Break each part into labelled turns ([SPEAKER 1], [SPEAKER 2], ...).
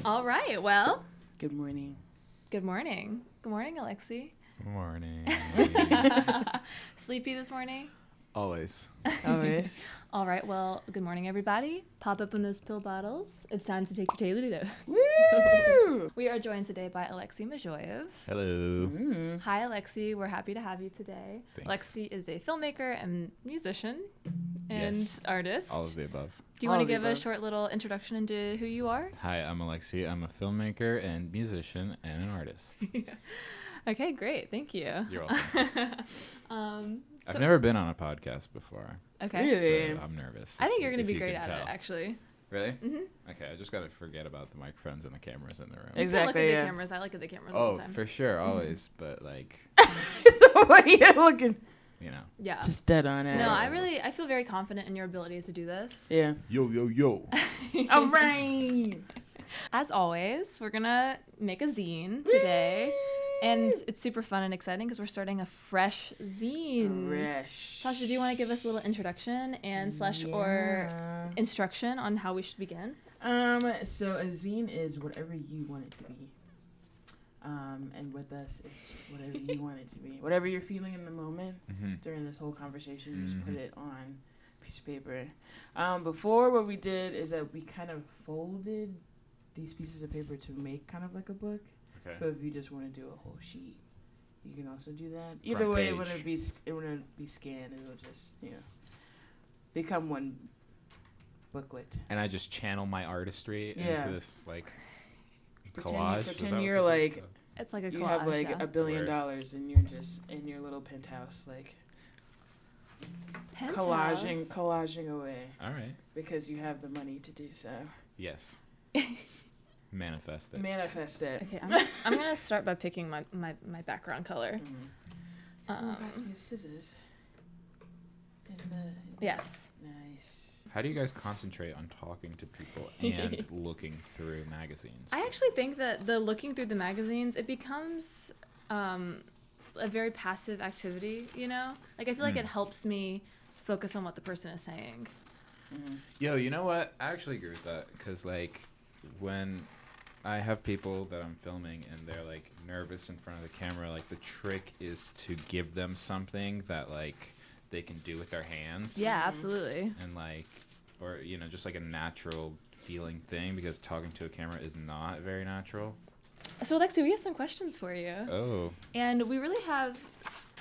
[SPEAKER 1] All right. Well,
[SPEAKER 2] Good morning.
[SPEAKER 1] good morning. Good morning, Alexei.
[SPEAKER 3] Good morning.
[SPEAKER 1] Sleepy this morning?
[SPEAKER 3] Always.
[SPEAKER 2] Always.
[SPEAKER 1] All right. Well, good morning, everybody. Pop open those pill bottles. It's time to take your daily dose.
[SPEAKER 2] Woo!
[SPEAKER 1] We are joined today by Alexei Mejouev.
[SPEAKER 3] Hello.
[SPEAKER 1] Hi, Alexei. We're happy to have you today.
[SPEAKER 3] Thanks.
[SPEAKER 1] Alexei is a filmmaker and musician and
[SPEAKER 3] Yes.
[SPEAKER 1] artist.
[SPEAKER 3] All of the above.
[SPEAKER 1] Do you
[SPEAKER 2] All
[SPEAKER 1] want to
[SPEAKER 2] of the
[SPEAKER 1] give a
[SPEAKER 2] above.
[SPEAKER 1] short little introduction into who you are?
[SPEAKER 3] Hi, I'm Alexei. I'm a filmmaker and musician and an artist.
[SPEAKER 1] Okay, great. Thank you.
[SPEAKER 3] You're welcome. I've
[SPEAKER 1] so-
[SPEAKER 3] never been on a podcast before,
[SPEAKER 1] Okay.
[SPEAKER 2] Really?
[SPEAKER 3] so I'm nervous.
[SPEAKER 1] I think you're going
[SPEAKER 3] if
[SPEAKER 1] to be
[SPEAKER 3] you
[SPEAKER 1] great
[SPEAKER 3] can
[SPEAKER 1] at it,
[SPEAKER 3] tell.
[SPEAKER 1] actually.
[SPEAKER 3] Really?
[SPEAKER 1] Mm-hmm.
[SPEAKER 3] Okay, I just got to forget about the microphones and the cameras in the room.
[SPEAKER 1] You can
[SPEAKER 2] Exactly,
[SPEAKER 1] look at the
[SPEAKER 2] yeah.
[SPEAKER 1] cameras. I look at the cameras all
[SPEAKER 3] Oh,
[SPEAKER 1] the time.
[SPEAKER 3] for sure, always. But, like,
[SPEAKER 2] What are you looking?
[SPEAKER 3] you know.
[SPEAKER 1] Yeah.
[SPEAKER 2] Just dead on it.
[SPEAKER 1] No, I feel very confident in your ability to do this.
[SPEAKER 2] Yeah.
[SPEAKER 3] Yo.
[SPEAKER 2] All right.
[SPEAKER 1] As always, we're going to make a zine today. And it's super fun and exciting because we're starting a fresh zine.
[SPEAKER 2] Fresh.
[SPEAKER 1] Tasha, do you want to give us a little introduction and or instruction on how we should begin?
[SPEAKER 2] So a zine is whatever you want it to be. And with us, it's whatever you want it to be. Whatever you're feeling in the moment during this whole conversation, you just put it on a piece of paper. Before, what we did is that we kind of folded these pieces of paper to make kind of like a book.
[SPEAKER 3] Okay.
[SPEAKER 2] But if you just want to do a whole sheet, you can also do that. Either
[SPEAKER 3] Front
[SPEAKER 2] way,
[SPEAKER 3] page.
[SPEAKER 2] it wouldn't be scanned. It'll just become one booklet.
[SPEAKER 3] And I just channel my artistry
[SPEAKER 2] Yeah.
[SPEAKER 3] into this, like,
[SPEAKER 2] Pretend
[SPEAKER 3] collage. Is that
[SPEAKER 2] pretend
[SPEAKER 3] what
[SPEAKER 2] you're
[SPEAKER 3] this is?
[SPEAKER 2] like
[SPEAKER 1] It's like a collage.
[SPEAKER 2] you have like
[SPEAKER 1] yeah.
[SPEAKER 2] $1 billion
[SPEAKER 3] Word.
[SPEAKER 2] and you're just in your little penthouse, like
[SPEAKER 1] Penthouse.
[SPEAKER 2] collaging away
[SPEAKER 3] All right.
[SPEAKER 2] because you have the money to do so.
[SPEAKER 3] Yes. Manifest it.
[SPEAKER 2] Manifest it.
[SPEAKER 1] Okay, I'm gonna start by picking my background color.
[SPEAKER 2] Someone pass me the scissors.
[SPEAKER 1] Yes.
[SPEAKER 2] Nice.
[SPEAKER 3] How do you guys concentrate on talking to people and looking through magazines?
[SPEAKER 1] I actually think that the looking through the magazines, it becomes a very passive activity, you know? Like, I feel like it helps me focus on what the person is saying.
[SPEAKER 3] Yo, you know what? I actually agree with that because, like, when I have people that I'm filming and they're, like, nervous in front of the camera, like, the trick is to give them something that, like, they can do with their hands.
[SPEAKER 1] Yeah, absolutely.
[SPEAKER 3] And, like, or, you know, just, like, a natural feeling thing because talking to a camera is not very natural.
[SPEAKER 1] So, Alexei, we have some questions for you.
[SPEAKER 3] Oh,
[SPEAKER 1] And we really have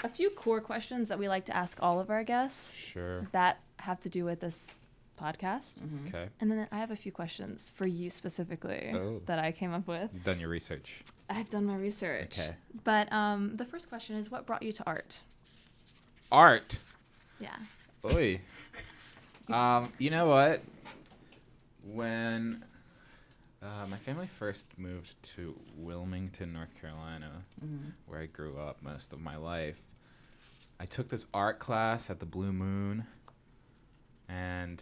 [SPEAKER 1] a few core questions that we like to ask all of our guests
[SPEAKER 3] sure.
[SPEAKER 1] that have to do with this podcast.
[SPEAKER 3] Okay.
[SPEAKER 1] And then I have a few questions for you specifically that I came up with.
[SPEAKER 3] You've done your research.
[SPEAKER 1] I've done my research.
[SPEAKER 3] Okay.
[SPEAKER 1] But the first question is, what brought you to art?
[SPEAKER 3] Art.
[SPEAKER 1] Yeah.
[SPEAKER 3] Oy. You know what? When my family first moved to Wilmington, North Carolina, where I grew up most of my life, I took this art class at the Blue Moon, and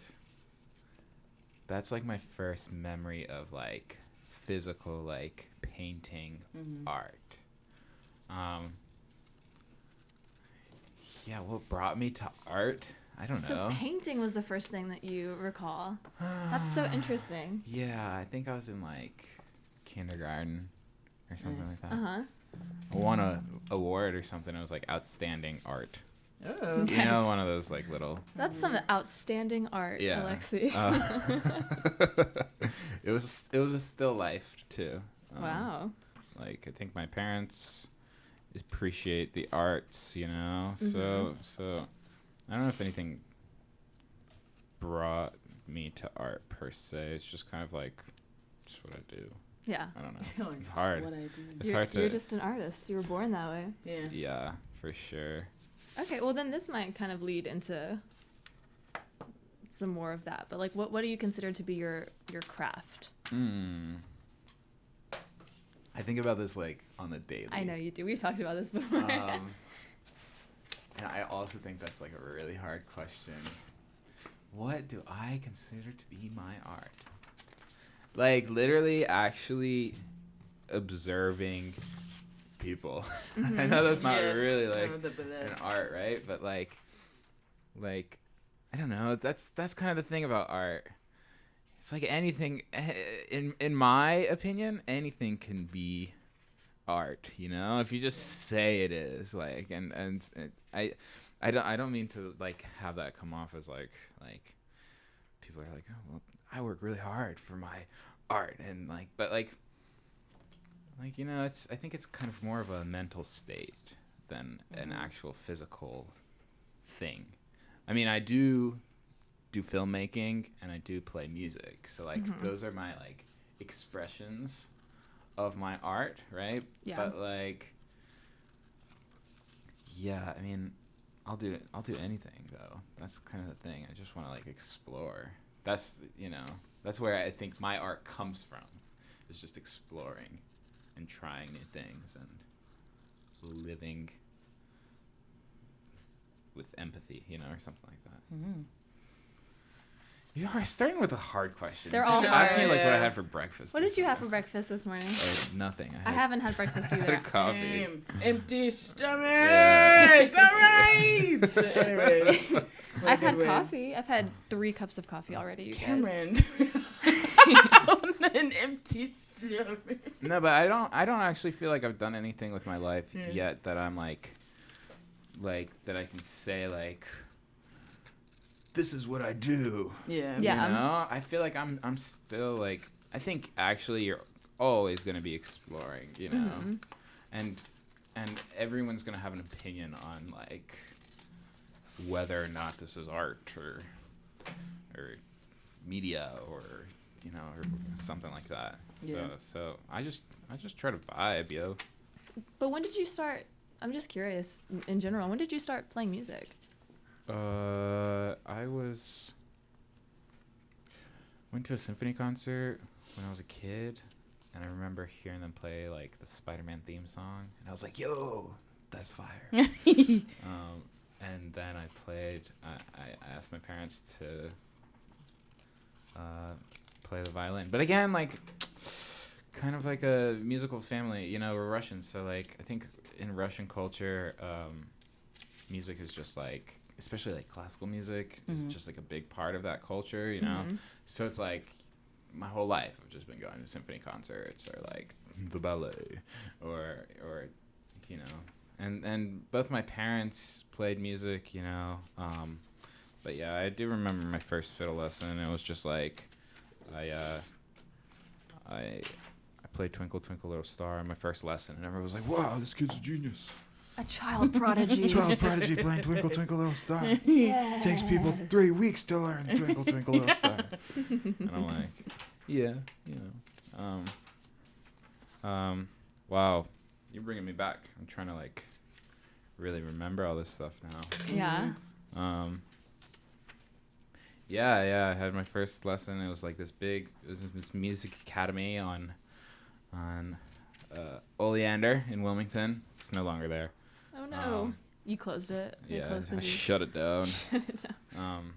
[SPEAKER 3] that's like my first memory of like physical like painting art. Yeah, what brought me to art? I don't know.
[SPEAKER 1] So painting was the first thing that you recall. That's so interesting.
[SPEAKER 3] Yeah, I think I was in like kindergarten or something
[SPEAKER 2] Nice.
[SPEAKER 3] like that.
[SPEAKER 1] Uh-huh.
[SPEAKER 3] I won a award or something. It was like outstanding art.
[SPEAKER 2] Oh.
[SPEAKER 3] You
[SPEAKER 1] Nice.
[SPEAKER 3] know, one of those like little.
[SPEAKER 1] That's some outstanding art,
[SPEAKER 3] Yeah.
[SPEAKER 1] Alexei.
[SPEAKER 3] It was a still life too.
[SPEAKER 1] Wow.
[SPEAKER 3] Like I think my parents appreciate the arts, you know. So I don't know if anything brought me to art per se. It's just kind of like just what I do.
[SPEAKER 1] Yeah.
[SPEAKER 3] I don't know.
[SPEAKER 2] Like,
[SPEAKER 3] It's
[SPEAKER 2] this is
[SPEAKER 3] hard.
[SPEAKER 2] What I do.
[SPEAKER 3] It's hard to.
[SPEAKER 1] You're just an artist. You were born that way.
[SPEAKER 2] Yeah.
[SPEAKER 3] Yeah, for sure.
[SPEAKER 1] Okay, well then this might kind of lead into some more of that. But like what do you consider to be your craft?
[SPEAKER 3] I think about this like on the daily.
[SPEAKER 1] I know you do. We've talked about this before.
[SPEAKER 3] And I also think that's like a really hard question. What do I consider to be my art? Like literally actually observing people. I know that's not
[SPEAKER 2] Yes.
[SPEAKER 3] really like
[SPEAKER 2] But
[SPEAKER 3] an art, right? But like I don't know. That's kind of the thing about art. it's like anything. In my opinion, anything can be art. You know, if you just say it is like, and I don't mean to like have that come off as like people are like, oh well, I work really hard for my art, and like, but like you know, I think it's kind of more of a mental state than an actual physical thing. I mean, I do filmmaking and I do play music, so like those are my like expressions of my art, right?
[SPEAKER 1] Yeah.
[SPEAKER 3] But like, yeah, I mean, I'll do anything though. That's kind of the thing. I just want to like explore. That's, you know, that's where I think my art comes from. Is just exploring and trying new things and living with empathy, you know, or something like that.
[SPEAKER 2] Mm-hmm.
[SPEAKER 3] You are starting with a hard question.
[SPEAKER 1] They're
[SPEAKER 3] You
[SPEAKER 1] all
[SPEAKER 3] should
[SPEAKER 1] hard.
[SPEAKER 3] ask me like what I had for breakfast.
[SPEAKER 1] What
[SPEAKER 3] or
[SPEAKER 1] did you have for
[SPEAKER 3] something.
[SPEAKER 1] breakfast this morning?
[SPEAKER 3] Nothing.
[SPEAKER 1] I haven't had breakfast
[SPEAKER 3] I had
[SPEAKER 1] either.
[SPEAKER 3] a coffee.
[SPEAKER 2] Same. Empty stomach.
[SPEAKER 3] Yeah.
[SPEAKER 2] All right. Anyways,
[SPEAKER 1] I've had coffee. I've had 3 cups of coffee already, you guys.
[SPEAKER 2] Cameron. An empty stomach.
[SPEAKER 3] No, but I don't actually feel like I've done anything with my life
[SPEAKER 2] Yeah.
[SPEAKER 3] yet that I'm like that I can say like, this is what I do.
[SPEAKER 2] Yeah.
[SPEAKER 1] Yeah.
[SPEAKER 3] You know, I feel like I'm still like, I think actually you're always gonna be exploring, you know, and everyone's gonna have an opinion on like whether or not this is art or media or, you know, or something like that.
[SPEAKER 2] Yeah.
[SPEAKER 3] So I just try to vibe, yo.
[SPEAKER 1] But when did you start? I'm just curious in general. When did you start playing music?
[SPEAKER 3] I went to a symphony concert when I was a kid, and I remember hearing them play like the Spider-Man theme song, and I was like, "Yo, that's fire!" And then I played. I asked my parents to play the violin, but again, like, kind of like a musical family. You know, we're Russian, so like I think in Russian culture, music is just like, especially like classical music is just like a big part of that culture, you know? So it's like my whole life I've just been going to symphony concerts or like the ballet or you know, and both my parents played music, you know, but yeah, I do remember my first fiddle lesson. It was just like I played Twinkle Twinkle Little Star in my first lesson, and everyone was like, wow, this kid's a genius.
[SPEAKER 1] A child prodigy.
[SPEAKER 3] Child prodigy playing Twinkle Twinkle Little Star.
[SPEAKER 1] Yeah.
[SPEAKER 3] Takes people 3 weeks to learn Twinkle Twinkle Little Star. And I'm like, yeah, you know. Wow, you're bringing me back. I'm trying to like really remember all this stuff now.
[SPEAKER 1] Yeah.
[SPEAKER 3] Yeah, I had my first lesson. It was like this music academy on Oleander in Wilmington. It's no longer there.
[SPEAKER 1] Oh no. You closed it.
[SPEAKER 3] Yeah, I shut it down.
[SPEAKER 1] Shut it down.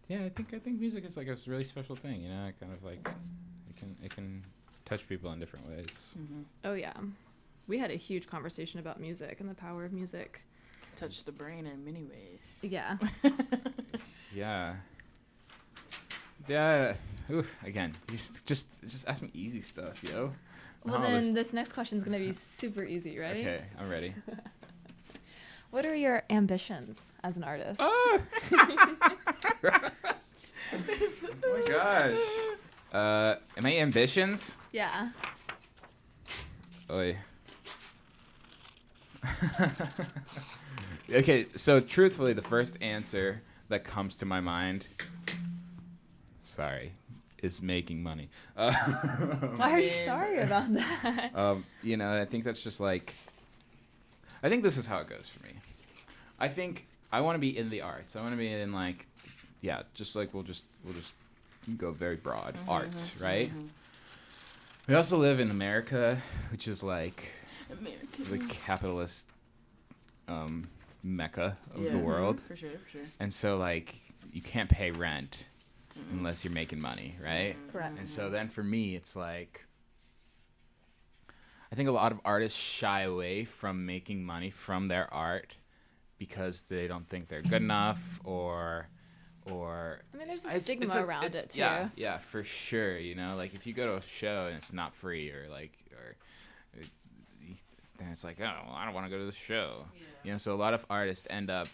[SPEAKER 3] Yeah, I think music is like a really special thing. You know, it kind of like it can touch people in different ways.
[SPEAKER 1] Oh yeah. We had a huge conversation about music and the power of music.
[SPEAKER 2] Touch the brain in many ways.
[SPEAKER 1] Yeah.
[SPEAKER 3] Yeah. Yeah. Ooh, again, you just ask me easy stuff, yo.
[SPEAKER 1] Well, then this next question is going to be super easy. Ready?
[SPEAKER 3] Okay, I'm ready.
[SPEAKER 1] What are your ambitions as an artist?
[SPEAKER 3] Oh my gosh. Am I ambitions?
[SPEAKER 1] Yeah.
[SPEAKER 3] Oy. Okay, so truthfully, the first answer that comes to my mind, is making money.
[SPEAKER 1] Why are you sorry about that?
[SPEAKER 3] You know, I think that's just like, I think this is how it goes for me. I think I want to be in the arts. I want to be in like, yeah, just like we'll just go very broad, arts, right? We also live in America, which is like the capitalist mecca of the world.
[SPEAKER 2] For sure.
[SPEAKER 3] And so like you can't pay rent unless you're making money, right?
[SPEAKER 1] Correct.
[SPEAKER 3] And so then for me, it's like, I think a lot of artists shy away from making money from their art because they don't think they're good enough, or or
[SPEAKER 1] I mean, there's a stigma around it too.
[SPEAKER 3] Yeah, for sure. You know, like if you go to a show and it's not free, or then it's like, oh, well, I don't want to go to the show. Yeah. You know, so a lot of artists end up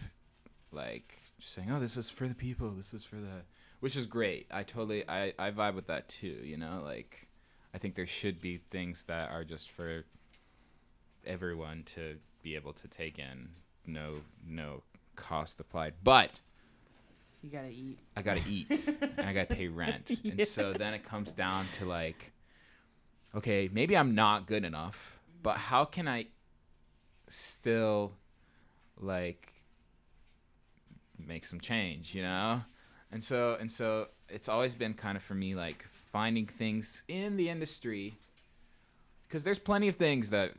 [SPEAKER 3] like just saying, oh, this is for the people, this is for the, which is great. I vibe with that too. You know, like I think there should be things that are just for everyone to be able to take in, no cost applied, but
[SPEAKER 2] you gotta eat.
[SPEAKER 3] I gotta eat, and I gotta pay rent. Yeah. And so then it comes down to like, okay, maybe I'm not good enough, but how can I still like make some change, you know? And so it's always been kind of for me like finding things in the industry, because there's plenty of things that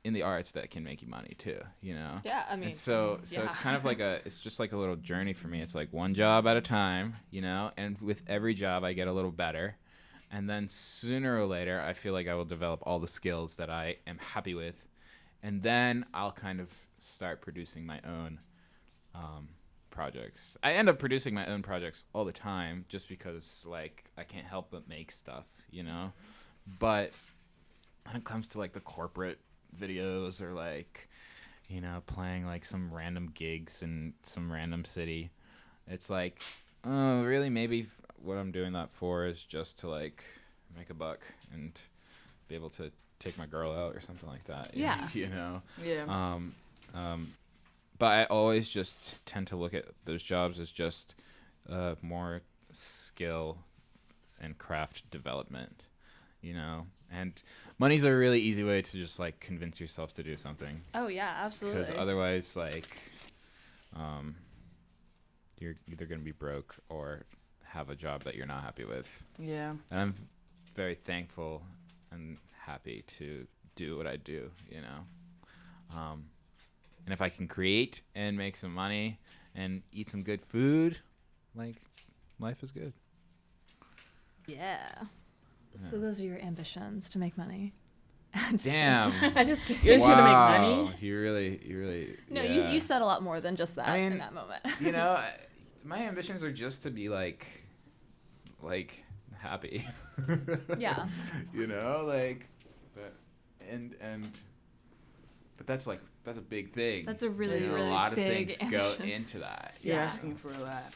[SPEAKER 3] in the arts that can make you money too, you know?
[SPEAKER 1] Yeah, I mean.
[SPEAKER 3] And so it's kind of like it's just like a little journey for me. It's like one job at a time, you know? And with every job I get a little better. And then sooner or later, I feel like I will develop all the skills that I am happy with. And then I'll kind of start producing my own projects. I end up producing my own projects all the time just because like I can't help but make stuff, you know? But when it comes to like the corporate videos or like, you know, playing like some random gigs in some random city, it's like, oh, really? Maybe what I'm doing that for is just to like make a buck and be able to take my girl out or something like that.
[SPEAKER 1] Yeah.
[SPEAKER 3] You know?
[SPEAKER 2] Yeah.
[SPEAKER 3] But I always just tend to look at those jobs as just more skill and craft development, you know? And money's a really easy way to just like convince yourself to do something.
[SPEAKER 1] Oh yeah, absolutely.
[SPEAKER 3] Because otherwise, like, you're either gonna be broke or have a job that you're not happy with.
[SPEAKER 2] Yeah.
[SPEAKER 3] And I'm very thankful and happy to do what I do, you know. And if I can create and make some money and eat some good food, like, life is good.
[SPEAKER 1] Yeah. So those are your ambitions, to make money.
[SPEAKER 3] Damn.
[SPEAKER 1] I'm just kidding.
[SPEAKER 2] You're just gonna make money?
[SPEAKER 3] You really.
[SPEAKER 1] No,
[SPEAKER 3] yeah.
[SPEAKER 1] you said a lot more than just that
[SPEAKER 3] in
[SPEAKER 1] that moment.
[SPEAKER 3] You know, my ambitions are just to be like happy.
[SPEAKER 1] Yeah.
[SPEAKER 3] You know, like, but that's a big thing.
[SPEAKER 1] That's a really,
[SPEAKER 3] a
[SPEAKER 1] really
[SPEAKER 3] lot
[SPEAKER 1] big
[SPEAKER 3] of things go into that.
[SPEAKER 2] You're asking for a lot.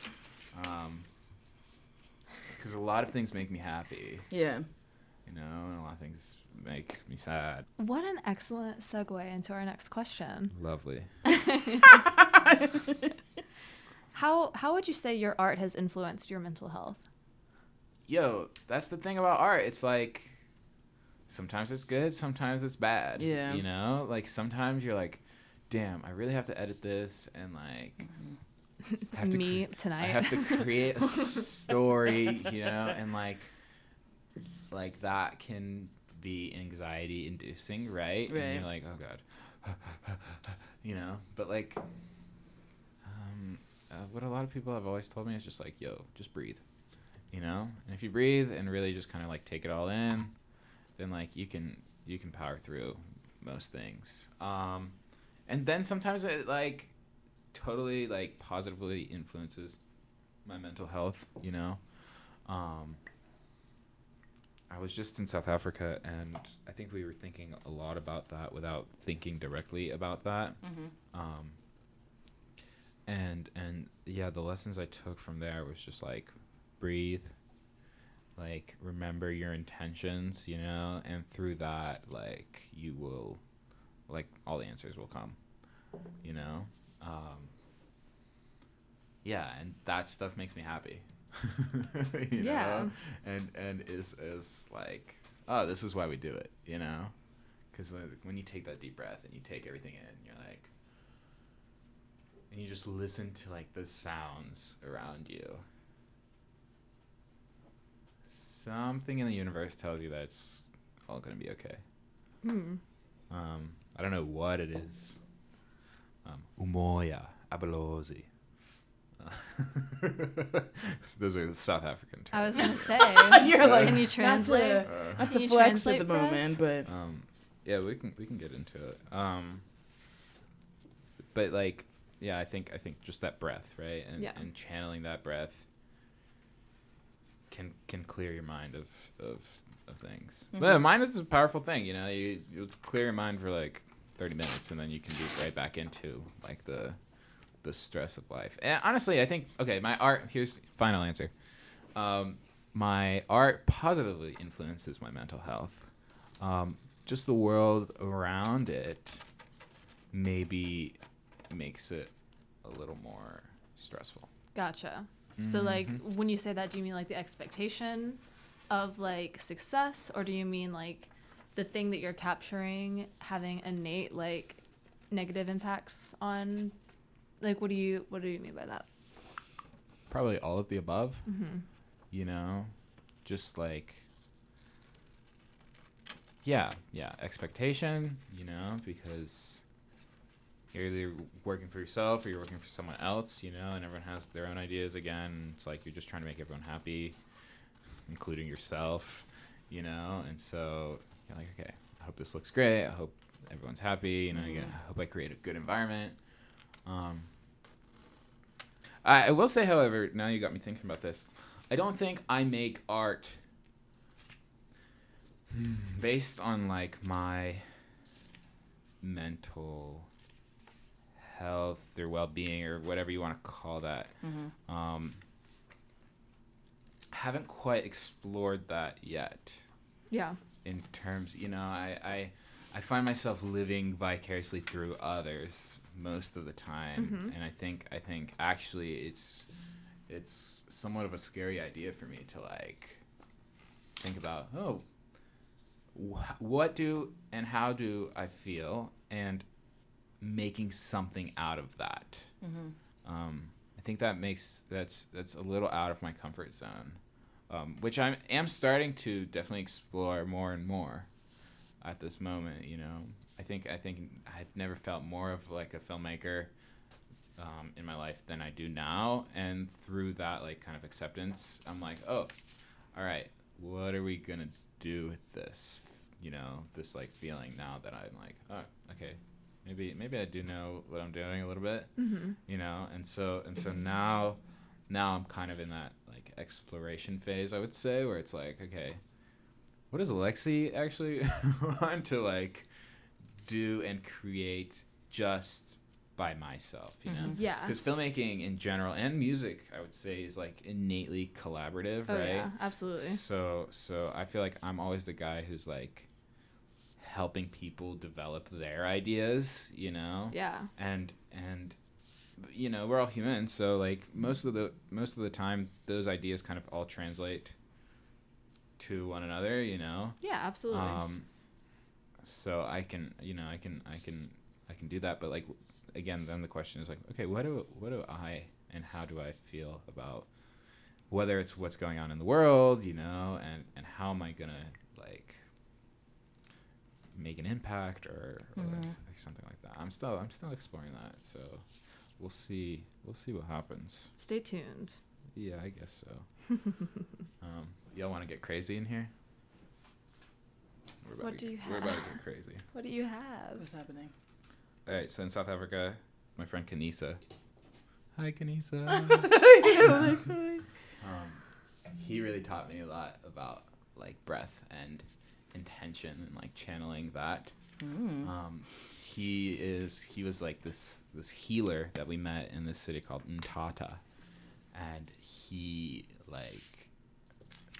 [SPEAKER 3] Because a lot of things make me happy.
[SPEAKER 2] Yeah.
[SPEAKER 3] You know, and a lot of things make me sad.
[SPEAKER 1] What an excellent segue into our next question.
[SPEAKER 3] Lovely.
[SPEAKER 1] How would you say your art has influenced your mental health?
[SPEAKER 3] Yo, that's the thing about art. It's like, sometimes it's good, sometimes it's bad.
[SPEAKER 2] Yeah.
[SPEAKER 3] You know? Like, sometimes you're like, damn, I really have to edit this, and like...
[SPEAKER 1] Tonight.
[SPEAKER 3] I have to create a story, you know, and like that can be anxiety inducing, right?
[SPEAKER 2] Right.
[SPEAKER 3] And you're like, oh God, you know, but like, what a lot of people have always told me is just like, yo, just breathe, you know, and if you breathe and really just kind of like take it all in, then like you can power through most things. And then sometimes it like totally like positively influences my mental health, you know. I was just in South Africa, and I think we were thinking a lot about that without thinking directly about that. Mm-hmm. And yeah, the lessons I took from there was just like breathe, like remember your intentions, you know, and through that, like you will, like all the answers will come, you know. Yeah, and that stuff makes me happy. You know? And is like, oh, this is why we do it, you know? Because when you take that deep breath and you take everything in, you're like, and you just listen to like the sounds around you, something in the universe tells you that it's all gonna be okay. I don't know what it is. Umoja, abalozi. Those are the South African terms.
[SPEAKER 1] I was gonna say,
[SPEAKER 2] you're like,
[SPEAKER 1] can you translate?
[SPEAKER 2] Not to flex at the moment, but
[SPEAKER 3] yeah, we can get into it. But like, I think just that breath, right? And channeling that breath can clear your mind of things.
[SPEAKER 2] Mm-hmm.
[SPEAKER 3] But mind is a powerful thing, you clear your mind for like 30 minutes and then you can be right back into like the stress of life. And honestly, I think, okay, my art, here's final answer. My art positively influences my mental health. Just the world around it maybe makes it a little more stressful.
[SPEAKER 1] Gotcha. So like when you say that, do you mean like the expectation of like success, or do you mean like the thing that you're capturing having innate like negative impacts on, like what do you mean by that?
[SPEAKER 3] Probably all of the above. Just like expectation, because you're either working for yourself or you're working for someone else, and everyone has their own ideas again. It's like you're just trying to make everyone happy, including yourself, and so you're like, okay, I hope this looks great. I hope everyone's happy, I hope I create a good environment. I will say, however, now you got me thinking about this, I don't think I make art based on like my mental health or well-being or whatever you want to call that. Haven't quite explored that yet.
[SPEAKER 1] Yeah.
[SPEAKER 3] In terms, I find myself living vicariously through others most of the time, and I think actually it's somewhat of a scary idea for me to like think about, what do and how do I feel, and making something out of that. I think that's a little out of my comfort zone, which I am starting to definitely explore more and more at this moment. I think I've never felt more of like a filmmaker in my life than I do now, and through that like kind of acceptance, I'm like, oh, all right, what are we gonna do with this? This like feeling now that I'm like, oh, okay, maybe I do know what I'm doing a little bit, and so now I'm kind of in that like exploration phase, I would say, where it's like, okay, what does Alexei actually want to like do and create just by myself,
[SPEAKER 1] Yeah.
[SPEAKER 3] Because filmmaking in general and music, I would say, is like innately collaborative, right?
[SPEAKER 1] Yeah, absolutely.
[SPEAKER 3] So I feel like I'm always the guy who's like helping people develop their ideas,
[SPEAKER 1] Yeah.
[SPEAKER 3] And we're all human, so like most of the time those ideas kind of all translate to one another,
[SPEAKER 1] Yeah, absolutely.
[SPEAKER 3] So I can do that, but like again, then the question is like, okay, what do I and how do I feel about whether it's what's going on in the world, and how am I gonna like make an impact or like something like that. I'm still exploring that, so we'll see what happens.
[SPEAKER 1] Stay tuned.
[SPEAKER 3] Yeah, I guess so. Y'all want to get crazy in here?
[SPEAKER 1] What do you have?
[SPEAKER 3] We're about to get crazy.
[SPEAKER 1] What do you have?
[SPEAKER 2] What's happening?
[SPEAKER 3] All right, so in South Africa, my friend Kanisa. Hi, Kanisa. He really taught me a lot about like breath and intention and like channeling that. He was like this healer that we met in this city called Taja, and he like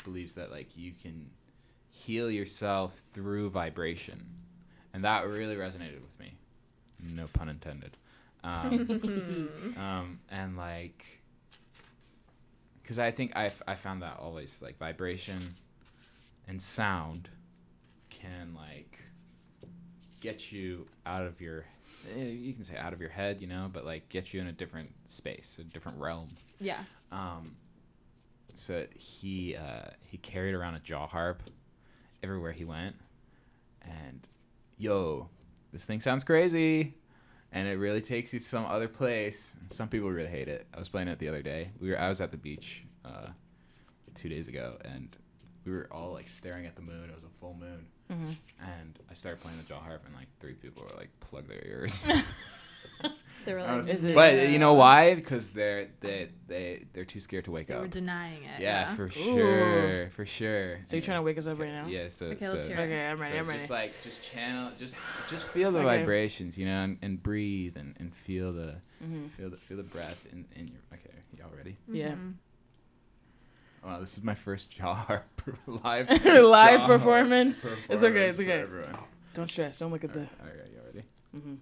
[SPEAKER 3] believes that like you can heal yourself through vibration, and that really resonated with me. No pun intended. And like, because I think I found that always like vibration and sound can like get you out of your, you can say out of your head, but like get you in a different space, a different realm.
[SPEAKER 1] Yeah.
[SPEAKER 3] So he carried around a jaw harp everywhere he went, and this thing sounds crazy, and it really takes you to some other place. Some people really hate it. I was playing it the other day. I was at the beach 2 days ago, and we were all like staring at the moon. It was a full moon, and I started playing the jaw harp, and like 3 people were like, plug their ears.
[SPEAKER 1] They were like,
[SPEAKER 3] but you know why? Because they're too scared to wake up.
[SPEAKER 1] They were denying it.
[SPEAKER 3] Yeah, for sure.
[SPEAKER 2] So you're trying to wake us up right now?
[SPEAKER 3] Yeah. So
[SPEAKER 1] okay, let's hear it.
[SPEAKER 2] Okay, I'm ready.
[SPEAKER 3] Just channel, just feel the vibrations, and breathe and feel the feel the breath in your. Okay, y'all ready?
[SPEAKER 2] Yeah.
[SPEAKER 3] Wow, this is my first jaw live
[SPEAKER 2] live performance. It's okay.
[SPEAKER 3] Everyone.
[SPEAKER 2] Don't stress. Don't look at the.
[SPEAKER 3] All right, y'all ready?
[SPEAKER 2] Mm-hmm.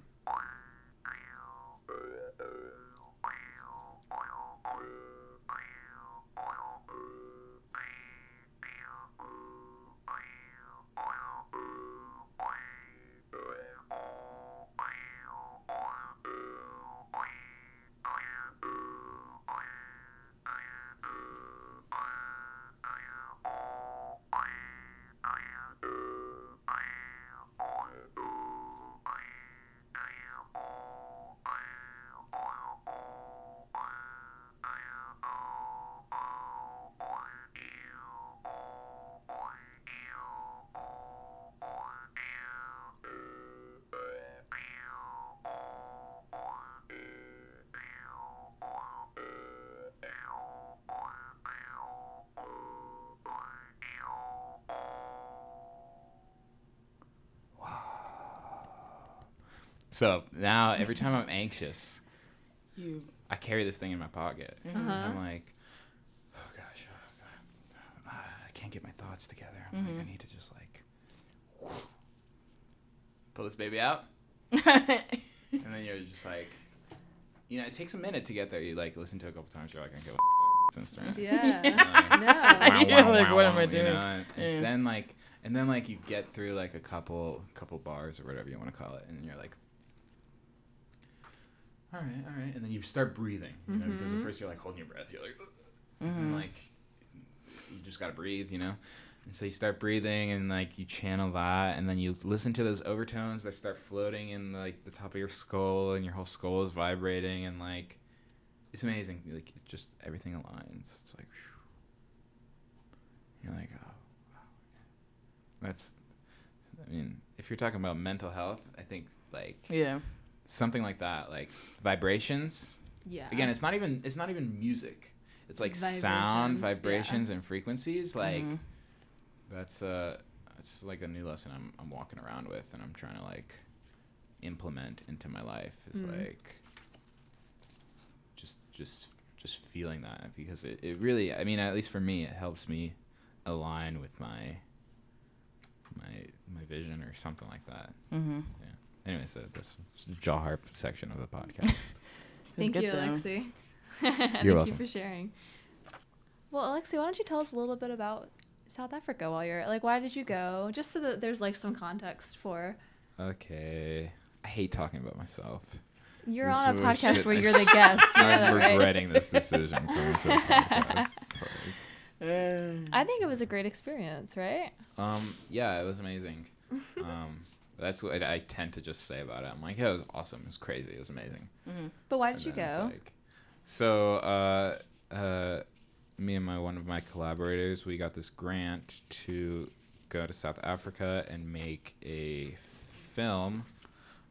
[SPEAKER 3] So now every time I'm anxious, I carry this thing in my pocket. And I'm like, oh gosh, I can't get my thoughts together. I'm like, I need to just like pull this baby out. And then you're just like, it takes a minute to get there. You like listen to it a couple times. You're like, okay, what the instrument?
[SPEAKER 1] Yeah.
[SPEAKER 2] No. You're like, what am I doing?
[SPEAKER 3] And then like you get through like a couple bars or whatever you want to call it, and you're like, all right, and then you start breathing, because at first you're like holding your breath, you're like, and then like you just gotta breathe, and so you start breathing and like you channel that, and then you listen to those overtones that start floating in like the top of your skull, and your whole skull is vibrating, and like it's amazing, like it just everything aligns. It's like you're like, oh wow. If you're talking about mental health, I think like something like that, like vibrations. Yeah. Again, it's not even music. It's like sound, vibrations, and frequencies. Like that's it's like a new lesson I'm walking around with, and I'm trying to like implement into my life. Is like just feeling that, because it really, at least for me, it helps me align with my vision or something like that. Yeah. Anyways, this jaw harp section of the podcast.
[SPEAKER 1] Thank you, Alexei.
[SPEAKER 3] You're
[SPEAKER 1] Thank
[SPEAKER 3] welcome.
[SPEAKER 1] you for sharing. Well, Alexei, why don't you tell us a little bit about South Africa while you're why did you go? Just so that there's like some context for.
[SPEAKER 3] Okay. I hate talking about myself.
[SPEAKER 1] You're on a podcast where you're the guest. You know
[SPEAKER 3] I'm
[SPEAKER 1] that,
[SPEAKER 3] regretting this decision coming to the podcast.
[SPEAKER 1] I think it was a great experience, right?
[SPEAKER 3] Yeah, it was amazing. That's what I tend to just say about it. I'm like, yeah, it was awesome. It was crazy. It was amazing.
[SPEAKER 1] But why did you go?
[SPEAKER 3] Me and one of my collaborators, we got this grant to go to South Africa and make a film.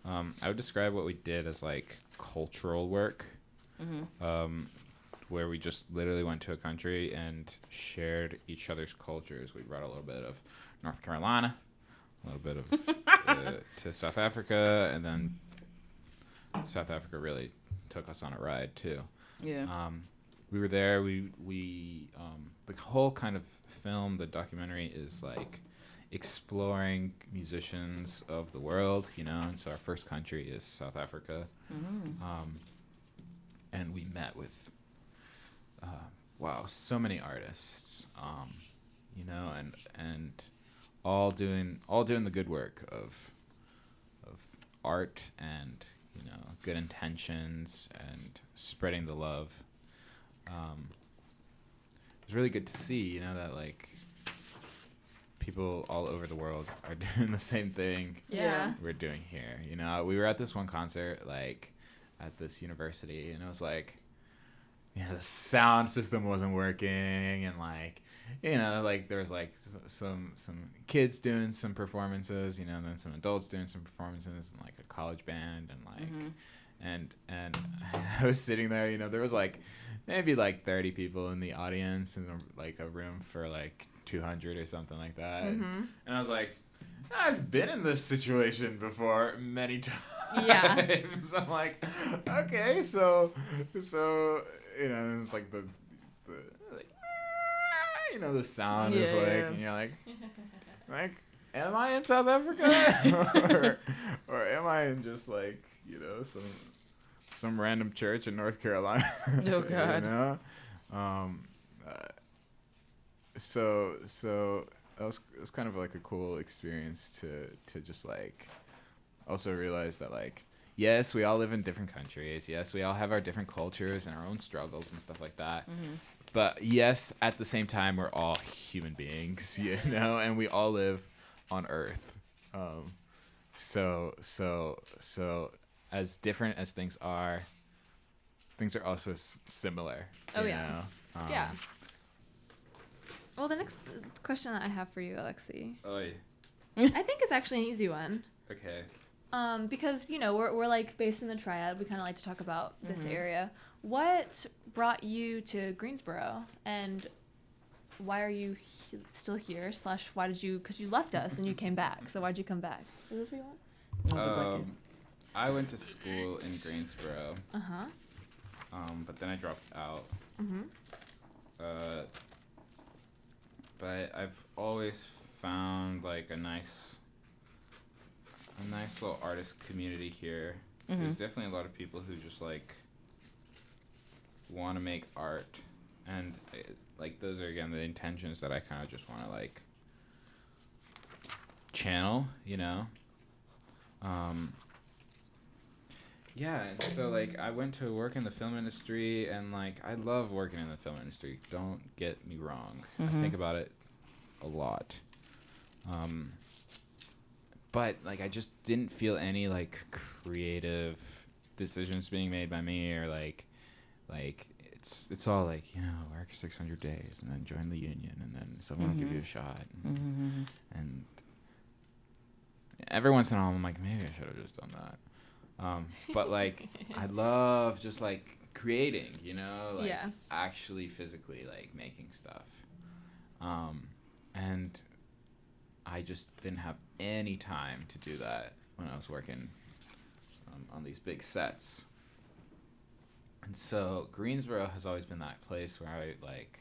[SPEAKER 3] I would describe what we did as like cultural work, where we just literally went to a country and shared each other's cultures. We brought a little bit of North Carolina, a little bit of to South Africa, and then South Africa really took us on a ride too.
[SPEAKER 2] Yeah.
[SPEAKER 3] We were there. We the whole kind of film, the documentary, is like exploring musicians of the world, and so our first country is South Africa. And we met with so many artists, and all doing the good work of art and good intentions and spreading the love. It was really good to see, that like people all over the world are doing the same thing we're doing here. We were at this one concert, like at this university, and it was like, the sound system wasn't working, and like, like there was like some kids doing some performances, and then some adults doing some performances, and like a college band, and like, and I was sitting there, you know, there was like maybe like 30 people in the audience in like a room for like 200 or something like that. And I was like, I've been in this situation before many times.
[SPEAKER 1] Yeah.
[SPEAKER 3] I'm like, okay, so you know, it's like the like, you know, the sound is like, and you're like, am I in South Africa or am I in just like, you know, some random church in North Carolina?
[SPEAKER 2] Oh God.
[SPEAKER 3] You know? So it was kind of like a cool experience to just like also realize that like, yes, we all live in different countries. Yes, we all have our different cultures and our own struggles and stuff like that. But yes, at the same time, we're all human beings, you know, and we all live on Earth. So as different as things are also similar.
[SPEAKER 1] Oh,
[SPEAKER 3] you
[SPEAKER 1] yeah.
[SPEAKER 3] know?
[SPEAKER 1] Yeah. Well, the next question that I have for you, Alexei,
[SPEAKER 3] Oy.
[SPEAKER 1] I think it's actually an easy one.
[SPEAKER 3] Okay.
[SPEAKER 1] Because, you know, we're like based in the Triad. We kind of like to talk about this area. What brought you to Greensboro, and why are you still here? / why did you? Because you left us and you came back. So why'd you come back? Is this what you want?
[SPEAKER 3] I went to school in Greensboro. But then I dropped out. But I've always found like a nice little artist community here. There's definitely a lot of people who just like want to make art, and like those are again the intentions that I kind of just want to like channel, you know. Yeah, and so like I went to work in the film industry, and like I love working in the film industry. Don't get me wrong. I think about it a lot. But like I just didn't feel any like creative decisions being made by me, or like it's all like, you know, work 600 days and then join the union and then someone will give you a shot. And every once in a while I'm like, maybe I should have just done that. But like I love just like creating, you know, like actually physically like making stuff. And I just didn't have any time to do that when I was working on these big sets. And so Greensboro has always been that place where I like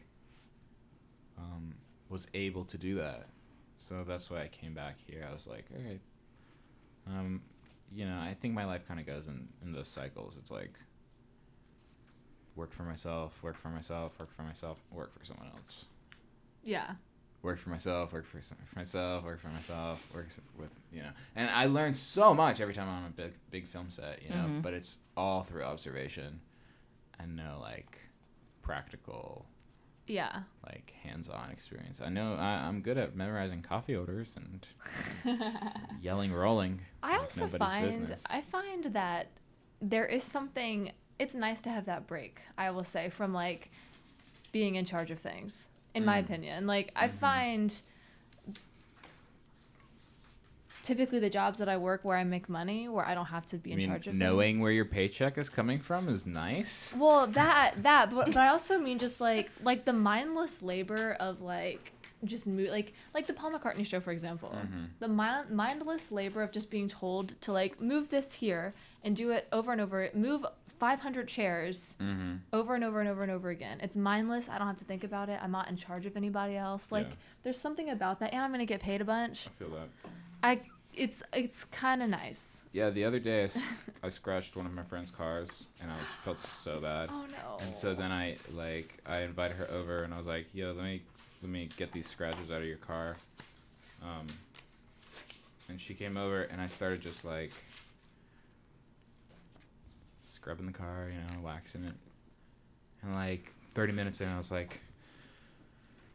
[SPEAKER 3] was able to do that. So that's why I came back here. I was like, okay, you know, I think my life kind of goes in those cycles. It's like work for myself, work for myself, work for myself, work for someone else.
[SPEAKER 1] Yeah.
[SPEAKER 3] Work for myself, work for myself, work for myself, work with, you know. And I learned so much every time I'm on a big film set, you know, but it's all through observation and no, like, practical, like, hands-on experience. I know I'm good at memorizing coffee orders and yelling rolling.
[SPEAKER 1] I also find that there is something, it's nice to have that break, I will say, from, like, being in charge of things. In my opinion, like I find typically the jobs that I work where I make money, where I don't have to be in charge of
[SPEAKER 3] knowing
[SPEAKER 1] things.
[SPEAKER 3] Where your paycheck is coming from is nice.
[SPEAKER 1] Well, but I also mean just like the mindless labor of like just like the Paul McCartney show, for example. The mindless labor of just being told to like move this here and do it over and over, move 500 chairs over and over and over and over again. It's mindless. I don't have to think about it. I'm not in charge of anybody else. Like there's something about that, and I'm gonna get paid a bunch.
[SPEAKER 3] I feel that.
[SPEAKER 1] It's kind of nice.
[SPEAKER 3] Yeah, the other day I scratched one of my friend's cars, and I felt so bad.
[SPEAKER 1] Oh no.
[SPEAKER 3] And so then I invited her over, and I was like, yo, let me get these scratches out of your car. And she came over, and I started just like scrubbing the car, you know, waxing it. And like 30 minutes in, I was like,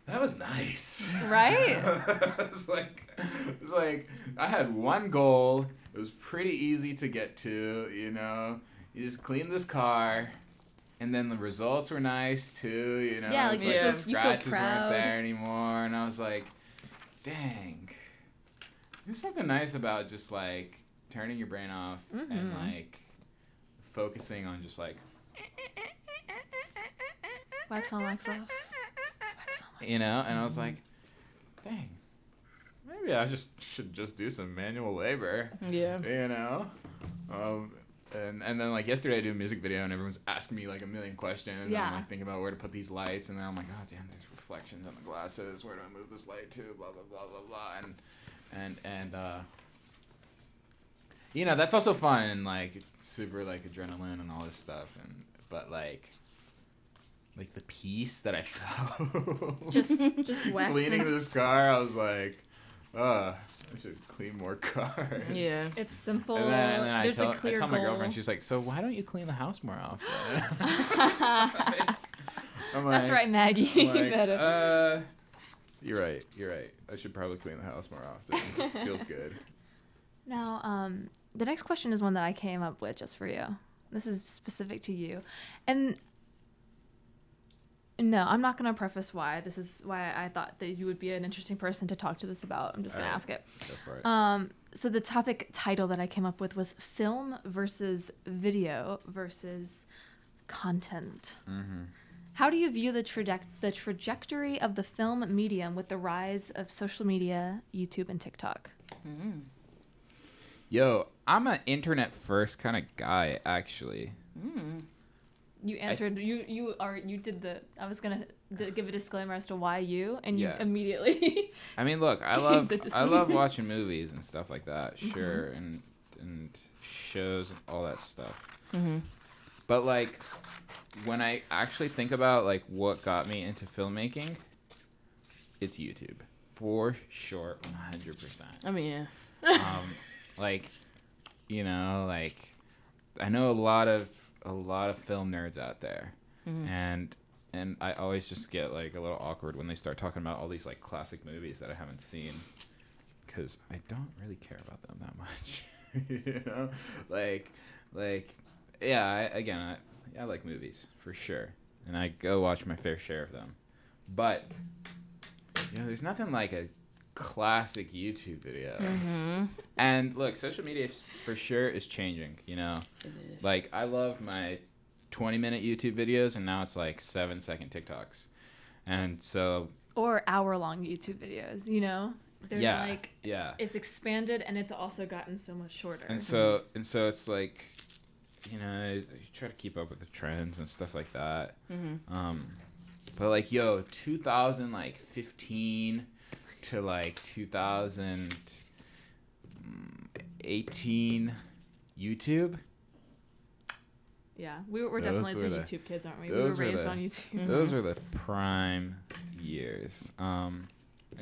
[SPEAKER 3] that was nice.
[SPEAKER 1] Right?
[SPEAKER 3] It's like I had one goal. It was pretty easy to get to, you know. You just clean this car, and then the results were nice too, you know.
[SPEAKER 1] Yeah, like
[SPEAKER 3] the scratches weren't there anymore, and I was like, dang. There's something nice about just like turning your brain off and like focusing on just like,
[SPEAKER 1] Wax on, wax off. Wax on, wax
[SPEAKER 3] you know, and I was like, dang, maybe I should just do some manual labor.
[SPEAKER 2] Yeah.
[SPEAKER 3] You know? And then like yesterday I did a music video and everyone's asking me like a million questions.
[SPEAKER 1] Yeah.
[SPEAKER 3] And I'm like thinking about where to put these lights, and then I'm like, oh damn, there's reflections on the glasses. Where do I move this light to? Blah blah blah blah blah. And you know, that's also fun and like super like adrenaline and all this stuff. But like the peace that I felt
[SPEAKER 1] just waxing.
[SPEAKER 3] cleaning this car, I was like, I should clean more cars.
[SPEAKER 2] Yeah.
[SPEAKER 1] It's simple.
[SPEAKER 3] And then I
[SPEAKER 1] There's
[SPEAKER 3] tell,
[SPEAKER 1] a clear
[SPEAKER 3] I tell my
[SPEAKER 1] goal.
[SPEAKER 3] girlfriend, she's like, so why don't you clean the house more often? I'm
[SPEAKER 1] That's
[SPEAKER 3] like-
[SPEAKER 1] right, Maggie.
[SPEAKER 3] I'm
[SPEAKER 1] You
[SPEAKER 3] like,
[SPEAKER 1] better.
[SPEAKER 3] You're right. I should probably clean the house more often. It feels good.
[SPEAKER 1] Now, the next question is one that I came up with just for you. This is specific to you. And no, I'm not going to preface why. This is why I thought that you would be an interesting person to talk to this about. I'm just going to ask it.
[SPEAKER 3] Go for it.
[SPEAKER 1] So the topic title that I came up with was film versus video versus content.
[SPEAKER 3] Mm-hmm.
[SPEAKER 1] How do you view the trajectory of the film medium with the rise of social media, YouTube, and TikTok?
[SPEAKER 2] Mm.
[SPEAKER 3] Yo, I'm an internet first kind of guy, actually.
[SPEAKER 2] Mm.
[SPEAKER 1] You answered. You did the. I was gonna give a disclaimer as to why you, and you
[SPEAKER 3] Yeah.
[SPEAKER 1] immediately.
[SPEAKER 3] I mean, look, I
[SPEAKER 1] The
[SPEAKER 3] love watching movies and stuff like that, sure, and shows and all that stuff.
[SPEAKER 2] Mm-hmm.
[SPEAKER 3] But like, when I actually think about like what got me into filmmaking, it's YouTube for sure, 100%.
[SPEAKER 2] I mean,
[SPEAKER 3] Like, you know, like I know a lot of film nerds out there, and I always just get like a little awkward when they start talking about all these like classic movies that I haven't seen, because I don't really care about them that much. You know, like yeah. I like movies for sure, and I go watch my fair share of them, but you know, there's nothing like a classic YouTube video.
[SPEAKER 2] mm-hmm.
[SPEAKER 3] And look, social media for sure is changing, you know.
[SPEAKER 2] It is.
[SPEAKER 3] Like, I love my 20-minute YouTube videos, and now it's like 7-second TikToks. And so
[SPEAKER 1] Or hour-long YouTube videos. You know, there's
[SPEAKER 3] yeah.
[SPEAKER 1] It's expanded, and it's also gotten so much shorter.
[SPEAKER 3] And so it's like, you know, you try to keep up with the trends and stuff like that.
[SPEAKER 2] Mm-hmm.
[SPEAKER 3] But like, yo, 2015 to like 2018 YouTube.
[SPEAKER 1] Yeah, we're
[SPEAKER 3] Those
[SPEAKER 1] definitely
[SPEAKER 3] were
[SPEAKER 1] the
[SPEAKER 3] the-
[SPEAKER 1] YouTube kids, aren't we? We
[SPEAKER 3] those
[SPEAKER 1] were
[SPEAKER 3] were
[SPEAKER 1] raised
[SPEAKER 3] the-
[SPEAKER 1] on YouTube.
[SPEAKER 3] Those are the prime years. And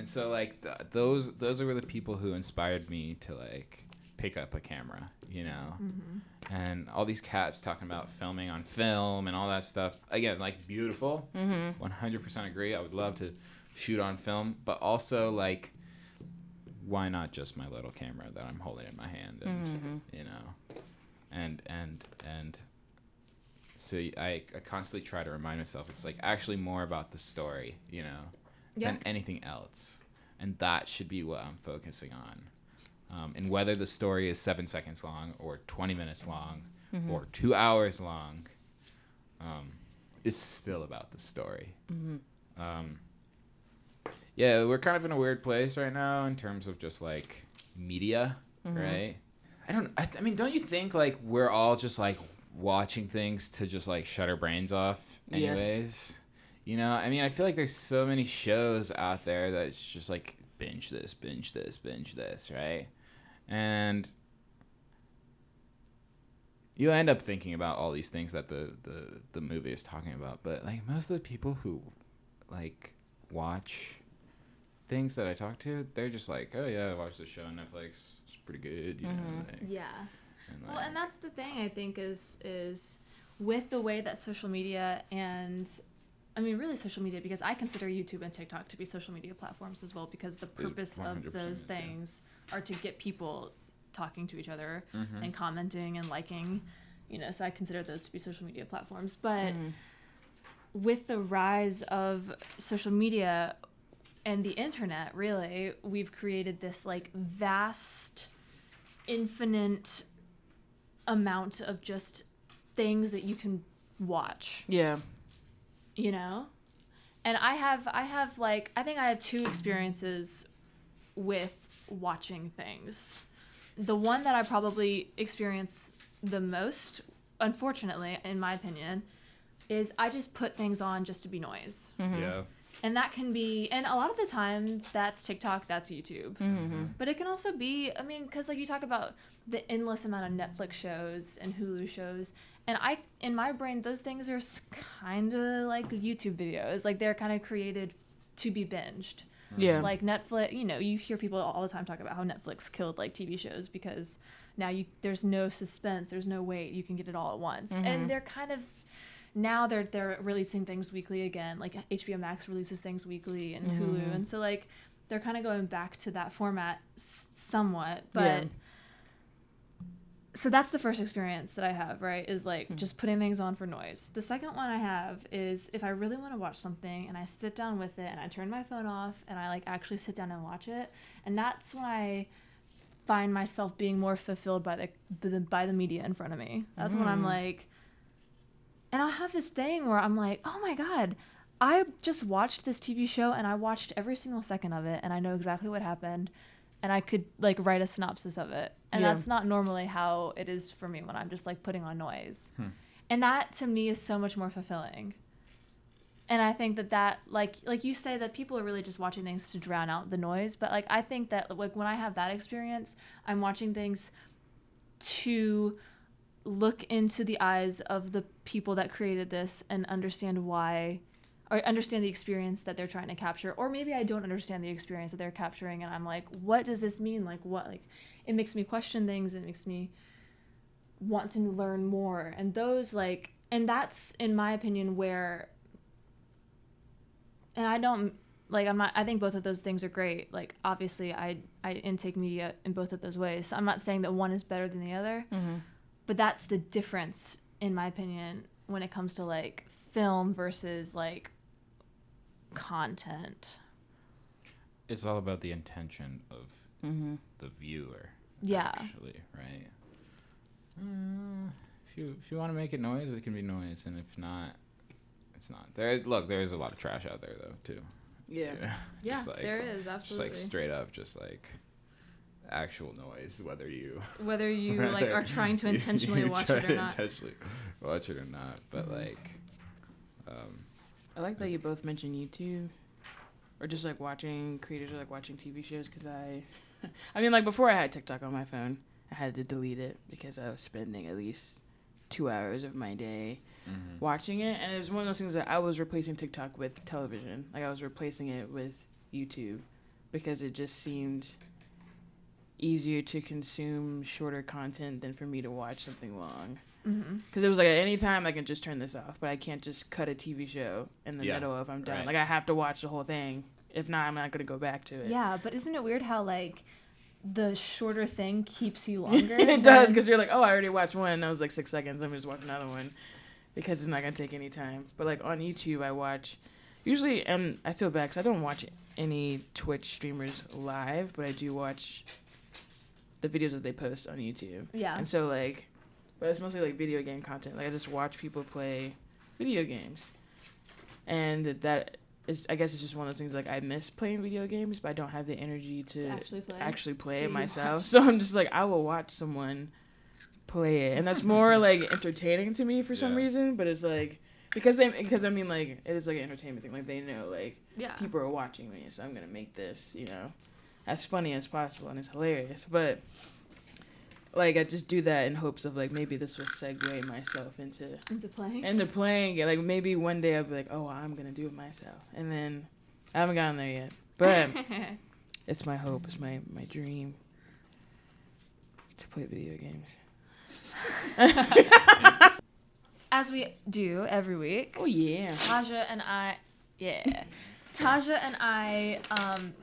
[SPEAKER 3] so like those were the people who inspired me to like pick up a camera, you know.
[SPEAKER 1] Mm-hmm.
[SPEAKER 3] And all these cats talking about filming on film and all that stuff. Again, like beautiful. 100% agree. I would love to shoot on film, but also like, why not just my little camera that I'm holding in my hand, and you know, and so I constantly try to remind myself it's like actually more about the story, you know, than anything else, and that should be what I'm focusing on. And whether the story is 7 seconds long or 20 minutes long or 2 hours long, it's still about the story. Yeah, we're kind of in a weird place right now in terms of just like media, right? I mean, don't you think like we're all just like watching things to just like shut our brains off anyways?
[SPEAKER 2] Yes.
[SPEAKER 3] You know, I mean, I feel like there's so many shows out there that it's just like binge this, right? And you end up thinking about all these things that the movie is talking about, but like most of the people who like watch things that I talk to, they're just like, oh yeah, I watched this show on Netflix, it's pretty good, you know. Like,
[SPEAKER 1] Yeah.
[SPEAKER 3] and
[SPEAKER 1] Well, and that's the thing I think is with the way that social media and I mean really social media, because I consider YouTube and TikTok to be social media platforms as well, because the purpose of
[SPEAKER 3] 100%
[SPEAKER 1] those
[SPEAKER 3] is, yeah.
[SPEAKER 1] things are to get people talking to each other and commenting and liking, you know, so I consider those to be social media platforms. But with the rise of social media and the internet, really, we've created this like vast, infinite amount of just things that you can watch.
[SPEAKER 2] Yeah.
[SPEAKER 1] You know? And I have like, I think I have 2 experiences with watching things. The one that I probably experience the most, unfortunately, in my opinion, is I just put things on just to be noise.
[SPEAKER 2] Mm-hmm.
[SPEAKER 3] Yeah.
[SPEAKER 1] And that can be, and a lot of the time that's TikTok, that's YouTube.
[SPEAKER 2] Mm-hmm.
[SPEAKER 1] But it can also be, I mean, because like you talk about the endless amount of Netflix shows and Hulu shows, and in my brain, those things are kind of like YouTube videos. Like they're kind of created to be binged.
[SPEAKER 2] Yeah.
[SPEAKER 1] Like Netflix, you know, you hear people all the time talk about how Netflix killed like TV shows because now there's no suspense, there's no wait, you can get it all at once.
[SPEAKER 2] Mm-hmm.
[SPEAKER 1] And they're kind of, now they're releasing things weekly again. Like HBO Max releases things weekly and
[SPEAKER 2] Mm-hmm.
[SPEAKER 1] Hulu, and so like they're kind of going back to that format somewhat. But
[SPEAKER 2] Yeah.
[SPEAKER 1] so that's the first experience that I have, right? Is like just putting things on for noise. The second one I have is if I really want to watch something and I sit down with it and I turn my phone off and I like actually sit down and watch it, and that's when I find myself being more fulfilled by the media in front of me. That's when I'm like. And I'll have this thing where I'm like, oh my God, I just watched this TV show and I watched every single second of it and I know exactly what happened and I could like write a synopsis of it. And that's not normally how it is for me when I'm just like putting on noise. And that to me is so much more fulfilling. And I think that like you say that people are really just watching things to drown out the noise. But like I think that like when I have that experience, I'm watching things to look into the eyes of the people that created this and understand why, or understand the experience that they're trying to capture. Or maybe I don't understand the experience that they're capturing and I'm like, what does this mean? Like what? Like it makes me question things. It makes me want to learn more. And those like, and that's in my opinion where, and I don't, like I'm not, I think both of those things are great. Like obviously I intake media in both of those ways. So I'm not saying that one is better than the other. Mm-hmm. But that's the difference, in my opinion, when it comes to, like, film versus, like, content.
[SPEAKER 3] It's all about the intention of the viewer.
[SPEAKER 1] Yeah.
[SPEAKER 3] Actually, right? If you want to make it noise, it can be noise. And if not, it's not. There is a lot of trash out there, though, too.
[SPEAKER 2] Yeah.
[SPEAKER 1] Yeah,
[SPEAKER 3] like,
[SPEAKER 1] there is, absolutely.
[SPEAKER 3] Just, like, straight up, just, like... actual noise, whether you
[SPEAKER 1] like are trying to intentionally watch it or not.
[SPEAKER 3] Intentionally watch it or not, but like,
[SPEAKER 2] I like that you both mentioned YouTube, or just like watching creators or like watching TV shows. Because I mean, like before I had TikTok on my phone, I had to delete it because I was spending at least 2 hours of my day watching it, and it was one of those things that I was replacing TikTok with television. Like I was replacing it with YouTube because it just seemed easier to consume shorter content than for me to watch something long. Because it was like at any time I can just turn this off, but I can't just cut a TV show in the middle if I'm done. Right. Like I have to watch the whole thing. If not, I'm not going to go back to it.
[SPEAKER 1] Yeah, but isn't it weird how like the shorter thing keeps you longer?
[SPEAKER 2] It does, because you're like, oh, I already watched one. That was like 6 seconds. Let me just watch another one because it's not going to take any time. But like on YouTube, I watch usually, and I feel bad because I don't watch any Twitch streamers live, but I do watch the videos that they post on YouTube. Yeah. And so like, but it's mostly like video game content. Like I just watch people play video games. And that is, I guess it's just one of those things like I miss playing video games, but I don't have the energy to actually play it myself. So I'm just like, I will watch someone play it. And that's more like entertaining to me for some reason, but it's like, because I mean like, it is like an entertainment thing. Like they know like people are watching me, so I'm going to make this, you know, as funny as possible, and it's hilarious. But like I just do that in hopes of like maybe this will segue myself into playing it. Like maybe one day I'll be like, oh, I'm gonna do it myself, and then I haven't gotten there yet. But it's my hope, it's my dream to play video games.
[SPEAKER 1] As we do every week.
[SPEAKER 2] Oh yeah.
[SPEAKER 1] Taja and I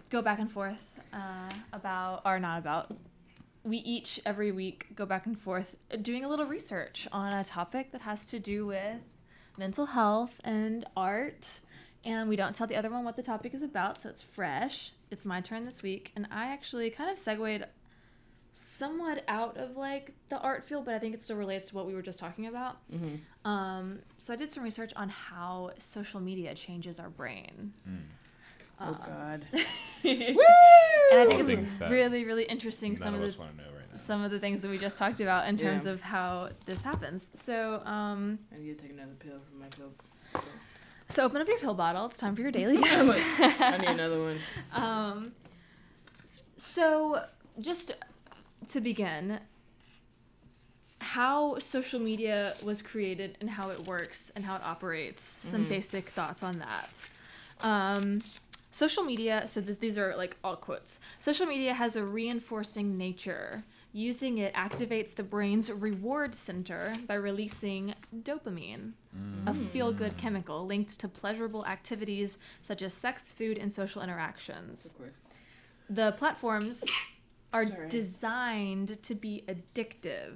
[SPEAKER 1] go back and forth we each every week go back and forth doing a little research on a topic that has to do with mental health and art, and we don't tell the other one what the topic is about, so it's fresh. It's my turn this week, and I actually kind of segued somewhat out of like the art field, but I think it still relates to what we were just talking about. So I did some research on how social media changes our brain.
[SPEAKER 2] Oh God!
[SPEAKER 1] And I think it's really, really interesting.
[SPEAKER 3] None of us want to know right now.
[SPEAKER 1] Some of the things that we just talked about in terms of how this happens. So
[SPEAKER 2] I need to take another pill from my pill.
[SPEAKER 1] So open up your pill bottle. It's time for your daily dose.
[SPEAKER 2] I need another one.
[SPEAKER 1] So just to begin, how social media was created and how it works and how it operates. Some basic thoughts on that. Social media, so these are like all quotes. Social media has a reinforcing nature. Using it activates the brain's reward center by releasing dopamine, a feel-good chemical linked to pleasurable activities such as sex, food, and social interactions.
[SPEAKER 2] Of course.
[SPEAKER 1] The platforms are designed to be addictive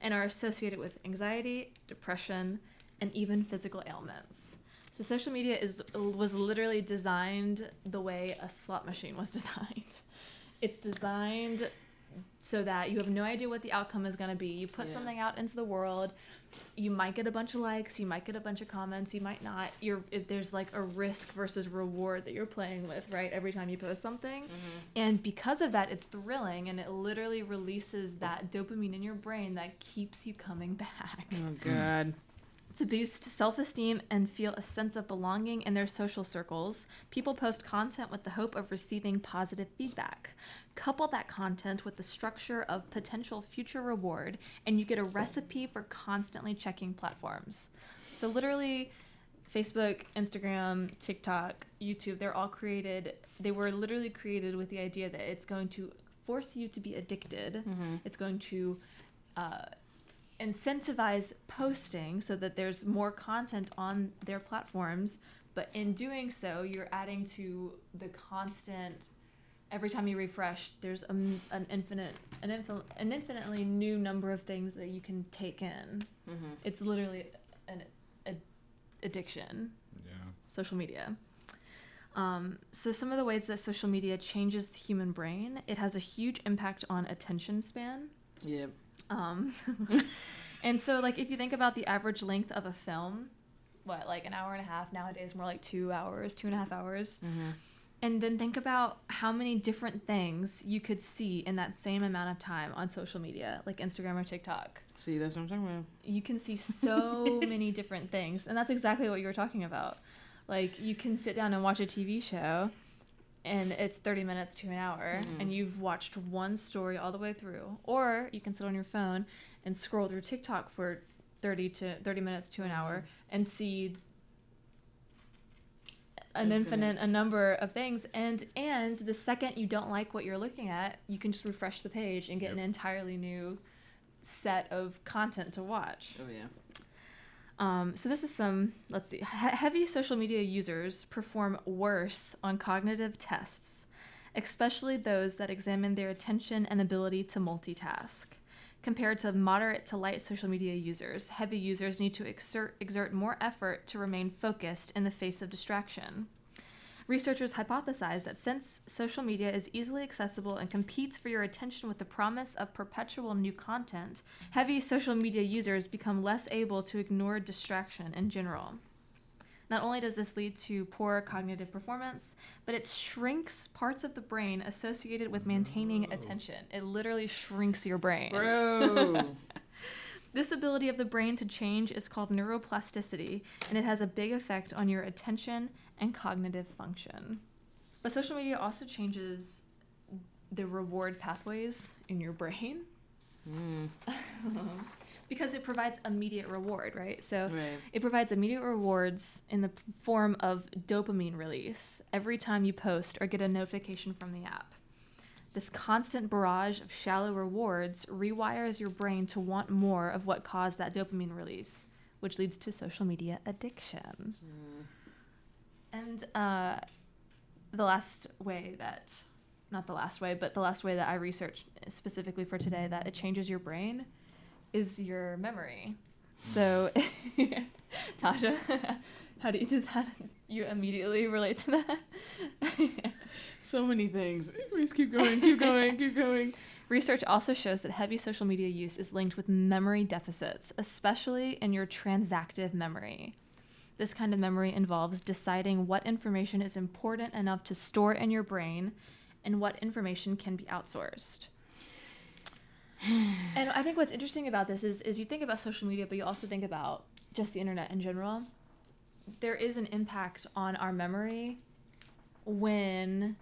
[SPEAKER 1] and are associated with anxiety, depression, and even physical ailments. So social media was literally designed the way a slot machine was designed. It's designed so that you have no idea what the outcome is going to be. You put something out into the world, you might get a bunch of likes, you might get a bunch of comments, you might not. There's like a risk versus reward that you're playing with, right? Every time you post something. And because of that, it's thrilling, and it literally releases that dopamine in your brain that keeps you coming back.
[SPEAKER 2] Oh God.
[SPEAKER 1] To boost self-esteem and feel a sense of belonging in their social circles, people post content with the hope of receiving positive feedback. Couple that content with the structure of potential future reward, and you get a recipe for constantly checking platforms. So literally, Facebook, Instagram, TikTok, YouTube, they were literally created with the idea that it's going to force you to be addicted. It's going to incentivize posting so that there's more content on their platforms, but in doing so, you're adding to the constant. Every time you refresh, there's an infinitely new number of things that you can take in. It's literally an addiction.
[SPEAKER 3] Yeah.
[SPEAKER 1] Social media. So some of the ways that social media changes the human brain, it has a huge impact on attention span.
[SPEAKER 2] Yep.
[SPEAKER 1] And so like if you think about the average length of a film, like an hour and a half, nowadays more like 2 hours, 2.5 hours. And then think about how many different things you could see in that same amount of time on social media, like Instagram or TikTok.
[SPEAKER 2] See, that's what I'm talking about.
[SPEAKER 1] You can see so many different things, and that's exactly what you were talking about. Like you can sit down and watch a TV show and it's 30 minutes to an hour, and you've watched one story all the way through. Or you can sit on your phone and scroll through TikTok for 30 minutes to an hour and see a number of things. And the second you don't like what you're looking at, you can just refresh the page and get an entirely new set of content to watch.
[SPEAKER 2] Oh, yeah.
[SPEAKER 1] So this is some, let's see, heavy social media users perform worse on cognitive tests, especially those that examine their attention and ability to multitask. Compared to moderate to light social media users, heavy users need to exert more effort to remain focused in the face of distraction. Researchers hypothesize that since social media is easily accessible and competes for your attention with the promise of perpetual new content, heavy social media users become less able to ignore distraction in general. Not only does this lead to poor cognitive performance, but it shrinks parts of the brain associated with maintaining attention. It literally shrinks your brain.
[SPEAKER 2] Bro.
[SPEAKER 1] This ability of the brain to change is called neuroplasticity, and it has a big effect on your attention and cognitive function. But social media also changes the reward pathways in your brain. Because it provides immediate reward, right? So it provides immediate rewards in the form of dopamine release every time you post or get a notification from the app. This constant barrage of shallow rewards rewires your brain to want more of what caused that dopamine release, which leads to social media addiction. And the last way that I researched specifically for today that it changes your brain is your memory. So, Taja, how do you immediately relate to that?
[SPEAKER 2] So many things. Please keep going.
[SPEAKER 1] Research also shows that heavy social media use is linked with memory deficits, especially in your transactive memory. This kind of memory involves deciding what information is important enough to store in your brain and what information can be outsourced. And I think what's interesting about this is you think about social media, but you also think about just the internet in general. There is an impact on our memory when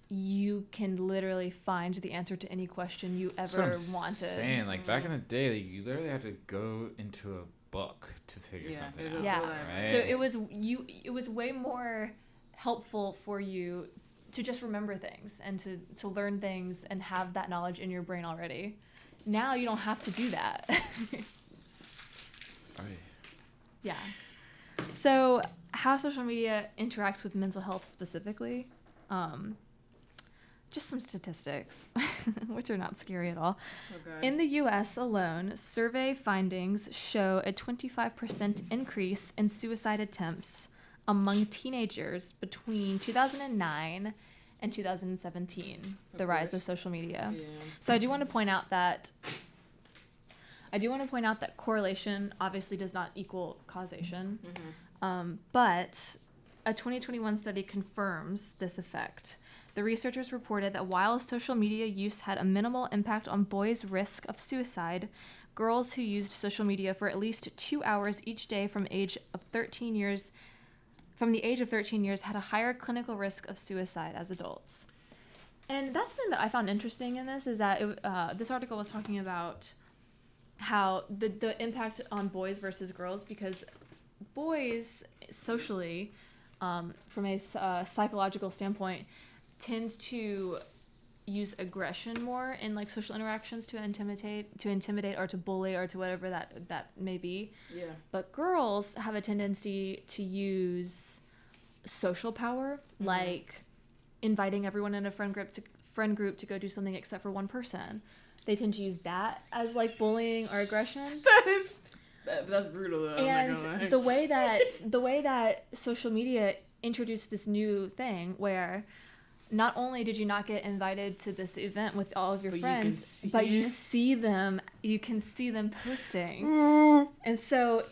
[SPEAKER 1] you can literally find the answer to any question you ever wanted.
[SPEAKER 3] Saying, like, back in the day, you literally had to go into a book to figure something out.
[SPEAKER 1] Yeah.
[SPEAKER 3] Right?
[SPEAKER 1] So it was way more helpful for you to just remember things and to learn things and have that knowledge in your brain already. Now you don't have to do that. Yeah. So how social media interacts with mental health specifically, just some statistics, which are not scary at all. Okay. In the U.S. alone, survey findings show a 25% increase in suicide attempts among teenagers between 2009 and 2017, the rise of social media. Yeah. So I do want to point out that correlation obviously does not equal causation, but a 2021 study confirms this effect. The researchers reported that while social media use had a minimal impact on boys' risk of suicide, girls who used social media for at least 2 hours each day from the age of 13 years had a higher clinical risk of suicide as adults. And that's the thing that I found interesting in this is that this article was talking about how the impact on boys versus girls, because boys socially, from a psychological standpoint, tends to use aggression more in like social interactions to intimidate or to bully or to whatever that may be. Yeah. But girls have a tendency to use social power, like inviting everyone in a friend group to go do something except for one person. They tend to use that as like bullying or aggression.
[SPEAKER 2] That's brutal though.
[SPEAKER 1] And the way that social media introduced this new thing where not only did you not get invited to this event with all of your friends, but you can see them posting. And so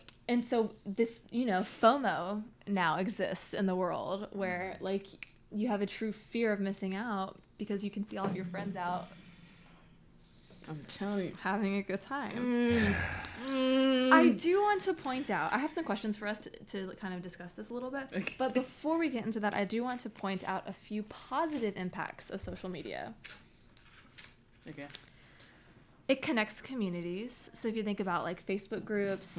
[SPEAKER 1] this, FOMO now exists in the world where like you have a true fear of missing out because you can see all of your friends out.
[SPEAKER 2] I'm telling you,
[SPEAKER 1] having a good time. I do want to point out, I have some questions for us to kind of discuss this a little bit. Okay. But before we get into that, I do want to point out a few positive impacts of social media. Okay. It connects communities. So if you think about like Facebook groups,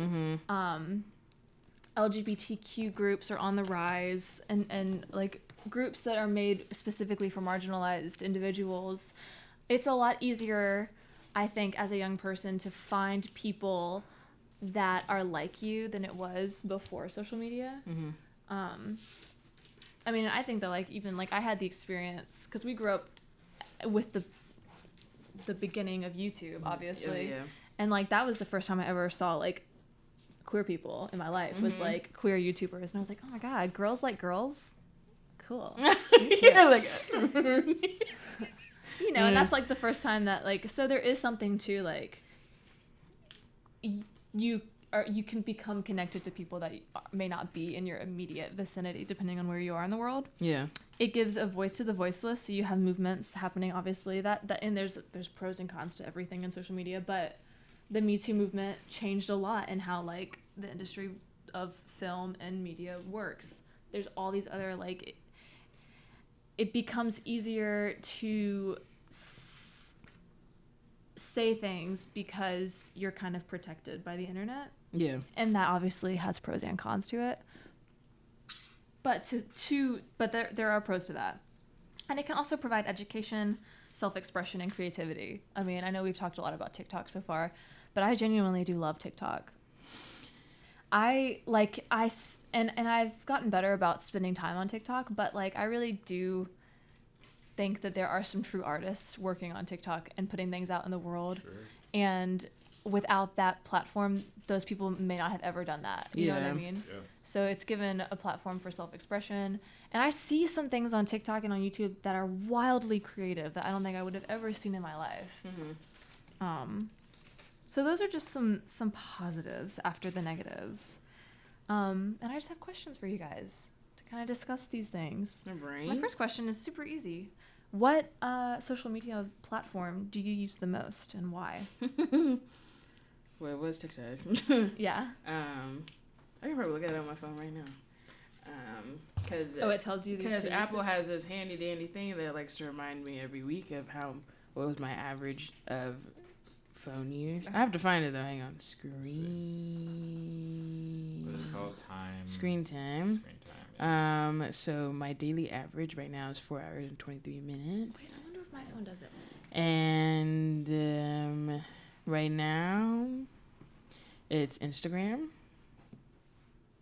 [SPEAKER 1] LGBTQ groups are on the rise, and like groups that are made specifically for marginalized individuals. It's a lot easier, I think, as a young person to find people that are like you than it was before social media. I mean, I think that like even like I had the experience because we grew up with the beginning of YouTube, obviously. Yeah. And like that was the first time I ever saw like queer people in my life was like queer YouTubers, and I was like, oh my god, girls like girls, cool. Yeah, like. And that's like the first time that like, so there is something to like, you can become connected to people that may not be in your immediate vicinity, depending on where you are in the world. Yeah. It gives a voice to the voiceless. So you have movements happening, obviously and there's pros and cons to everything in social media, but the Me Too movement changed a lot in how like the industry of film and media works. There's all these other like, it becomes easier to say things because you're kind of protected by the internet. Yeah. And that obviously has pros and cons to it. But there are pros to that. And it can also provide education, self-expression, and creativity. I mean, I know we've talked a lot about TikTok so far, but I genuinely do love TikTok. I've gotten better about spending time on TikTok, but like I really do think that there are some true artists working on TikTok and putting things out in the world. Sure. And without that platform, those people may not have ever done that. You know what I mean?
[SPEAKER 3] Yeah.
[SPEAKER 1] So it's given a platform for self-expression. And I see some things on TikTok and on YouTube that are wildly creative that I don't think I would have ever seen in my life. So those are just some positives after the negatives. And I just have questions for you guys to kind of discuss these things.
[SPEAKER 2] Right.
[SPEAKER 1] My first question is super easy. What social media platform do you use the most and why?
[SPEAKER 2] Well, it was TikTok.
[SPEAKER 1] Yeah.
[SPEAKER 2] I can probably look at it on my phone right now.
[SPEAKER 1] It tells you
[SPEAKER 2] because Apple has this handy dandy thing that likes to remind me every week of what was my average of phone use. I have to find it though. Hang on.
[SPEAKER 3] What is it called?
[SPEAKER 2] Screen time.
[SPEAKER 3] Yeah.
[SPEAKER 2] So my daily average right now is 4 hours and 23 minutes.
[SPEAKER 1] Wait, I wonder if my phone does it.
[SPEAKER 2] And right now, it's Instagram,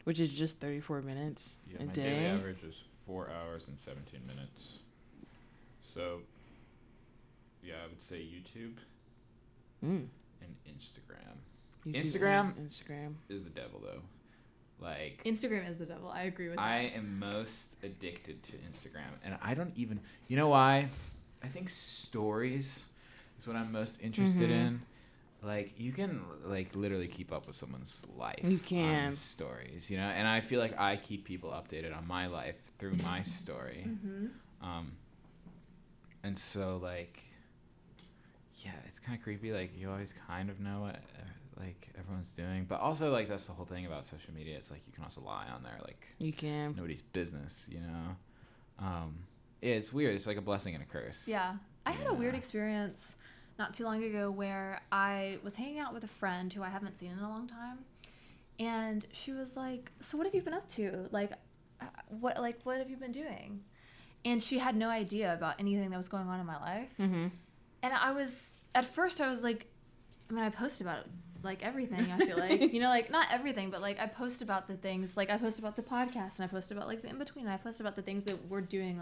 [SPEAKER 2] which is just 34 minutes a
[SPEAKER 3] my
[SPEAKER 2] day.
[SPEAKER 3] daily average is 4 hours and 17 minutes. So, yeah, I would say YouTube and Instagram. Instagram is the devil, though. Like,
[SPEAKER 1] Instagram is the devil. I agree with that.
[SPEAKER 3] I am most addicted to Instagram, and I don't even. You know why? I think stories is what I'm most interested in. Like, you can literally keep up with someone's life.
[SPEAKER 2] You can.
[SPEAKER 3] On stories, and I feel like I keep people updated on my life through my story. And so yeah, it's kind of creepy. Like, you always kind of know what everyone's doing, but also that's the whole thing about social media. It's you can also lie on there.
[SPEAKER 2] You can.
[SPEAKER 3] Nobody's business, it's weird. It's like a blessing and a curse.
[SPEAKER 1] Yeah. I had a weird experience not too long ago where I was hanging out with a friend who I haven't seen in a long time, and she was like, "So what have you been up to? What have you been doing?" And she had no idea about anything that was going on in my life. And at first I was like, I post about everything, I feel like, not everything, but I post about the things, I post about the podcast, and I post about the in-between, and I post about the things that we're doing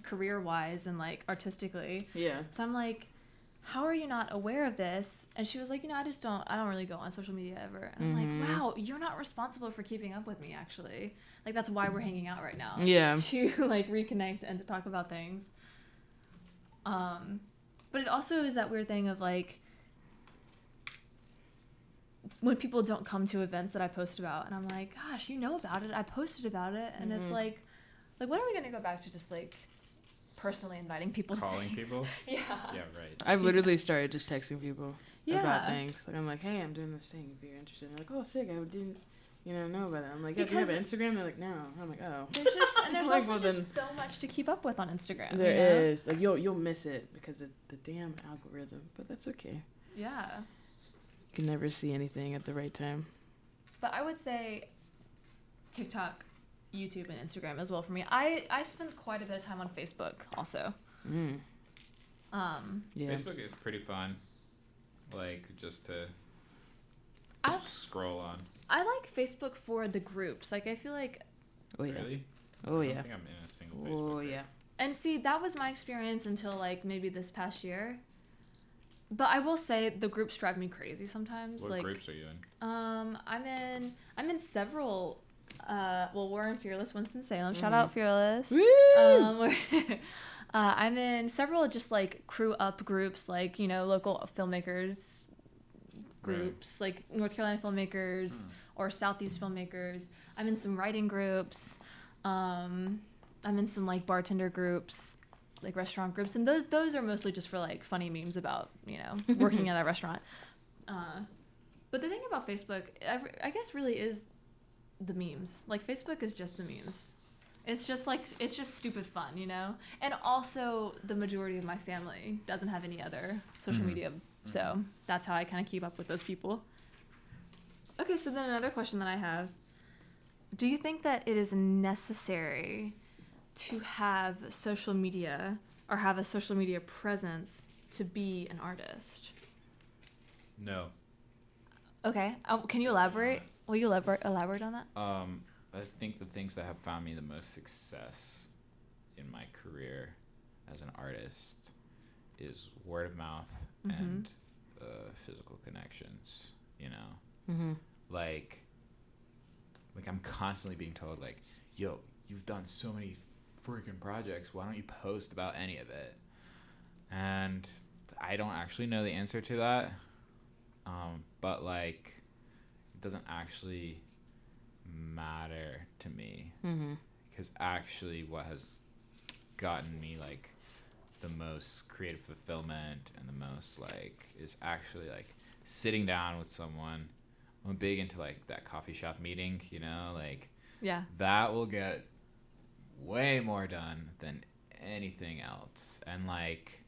[SPEAKER 1] career-wise and artistically.
[SPEAKER 2] Yeah.
[SPEAKER 1] So I'm like, how are you not aware of this? And she was like, I don't really go on social media ever. And I'm like, wow, you're not responsible for keeping up with me, actually. That's why we're hanging out right now.
[SPEAKER 2] Yeah.
[SPEAKER 1] To reconnect and to talk about things. But it also is that weird thing of when people don't come to events that I post about, and I'm like, gosh, you know about it. I posted about it. And it's when are we going to go back to just personally inviting people
[SPEAKER 3] calling
[SPEAKER 1] to things?
[SPEAKER 3] people?
[SPEAKER 1] Yeah.
[SPEAKER 3] Yeah, right.
[SPEAKER 2] I've literally started just texting people about
[SPEAKER 1] Yeah.
[SPEAKER 2] things. I'm like, hey, I'm doing this thing if you're interested. And they're like, oh, sick. I didn't know about that. I'm like, yeah, do you have an Instagram? They're like, no. I'm like, oh.
[SPEAKER 1] There's
[SPEAKER 2] Like,
[SPEAKER 1] also
[SPEAKER 2] well,
[SPEAKER 1] just so much to keep up with on Instagram.
[SPEAKER 2] There is. You'll miss it because of the damn algorithm, but that's okay.
[SPEAKER 1] Yeah.
[SPEAKER 2] You can never see anything at the right time.
[SPEAKER 1] But I would say TikTok, YouTube, and Instagram as well for me. I spend quite a bit of time on Facebook also.
[SPEAKER 2] Yeah.
[SPEAKER 3] Facebook is pretty fun. Just to scroll on.
[SPEAKER 1] I like Facebook for the groups. I feel like...
[SPEAKER 2] Oh, yeah.
[SPEAKER 3] Really?
[SPEAKER 2] Oh,
[SPEAKER 3] I
[SPEAKER 2] yeah.
[SPEAKER 3] don't think I'm in a single Facebook
[SPEAKER 2] Oh,
[SPEAKER 3] group.
[SPEAKER 2] yeah.
[SPEAKER 1] And see, that was my experience until maybe this past year. But I will say the groups drive me crazy sometimes.
[SPEAKER 3] What groups are you in?
[SPEAKER 1] I'm in several. We're in Fearless Winston-Salem. Shout out Fearless.
[SPEAKER 2] Woo!
[SPEAKER 1] I'm in several just crew up groups, local filmmakers groups, North Carolina filmmakers or Southeast filmmakers. I'm in some writing groups. I'm in some bartender groups, restaurant groups, and those are mostly just for funny memes about working at a restaurant. But the thing about Facebook, I guess, really is the memes. Facebook is just the memes. It's just it's just stupid fun, And also, the majority of my family doesn't have any other social media, so that's how I kind of keep up with those people. Okay, so then another question that I have: do you think that it is necessary to have social media or have a social media presence to be an artist?
[SPEAKER 3] No.
[SPEAKER 1] Okay. Can you elaborate? Will you elaborate on that?
[SPEAKER 3] I think the things that have found me the most success in my career as an artist is word of mouth and physical connections, you know?
[SPEAKER 2] Mm-hmm.
[SPEAKER 3] Like I'm constantly being told, like, yo, you've done so many freaking projects. Why don't you post about any of it? And I don't actually know the answer to that. But, like, it doesn't actually matter to me.
[SPEAKER 2] Mm-hmm.
[SPEAKER 3] Because actually what has gotten me, like, the most creative fulfillment and the most, like, is actually, like, sitting down with someone. I'm big into, like, that coffee shop meeting, you know, like,
[SPEAKER 1] Yeah.
[SPEAKER 3] that will get way more done than anything else. And, like,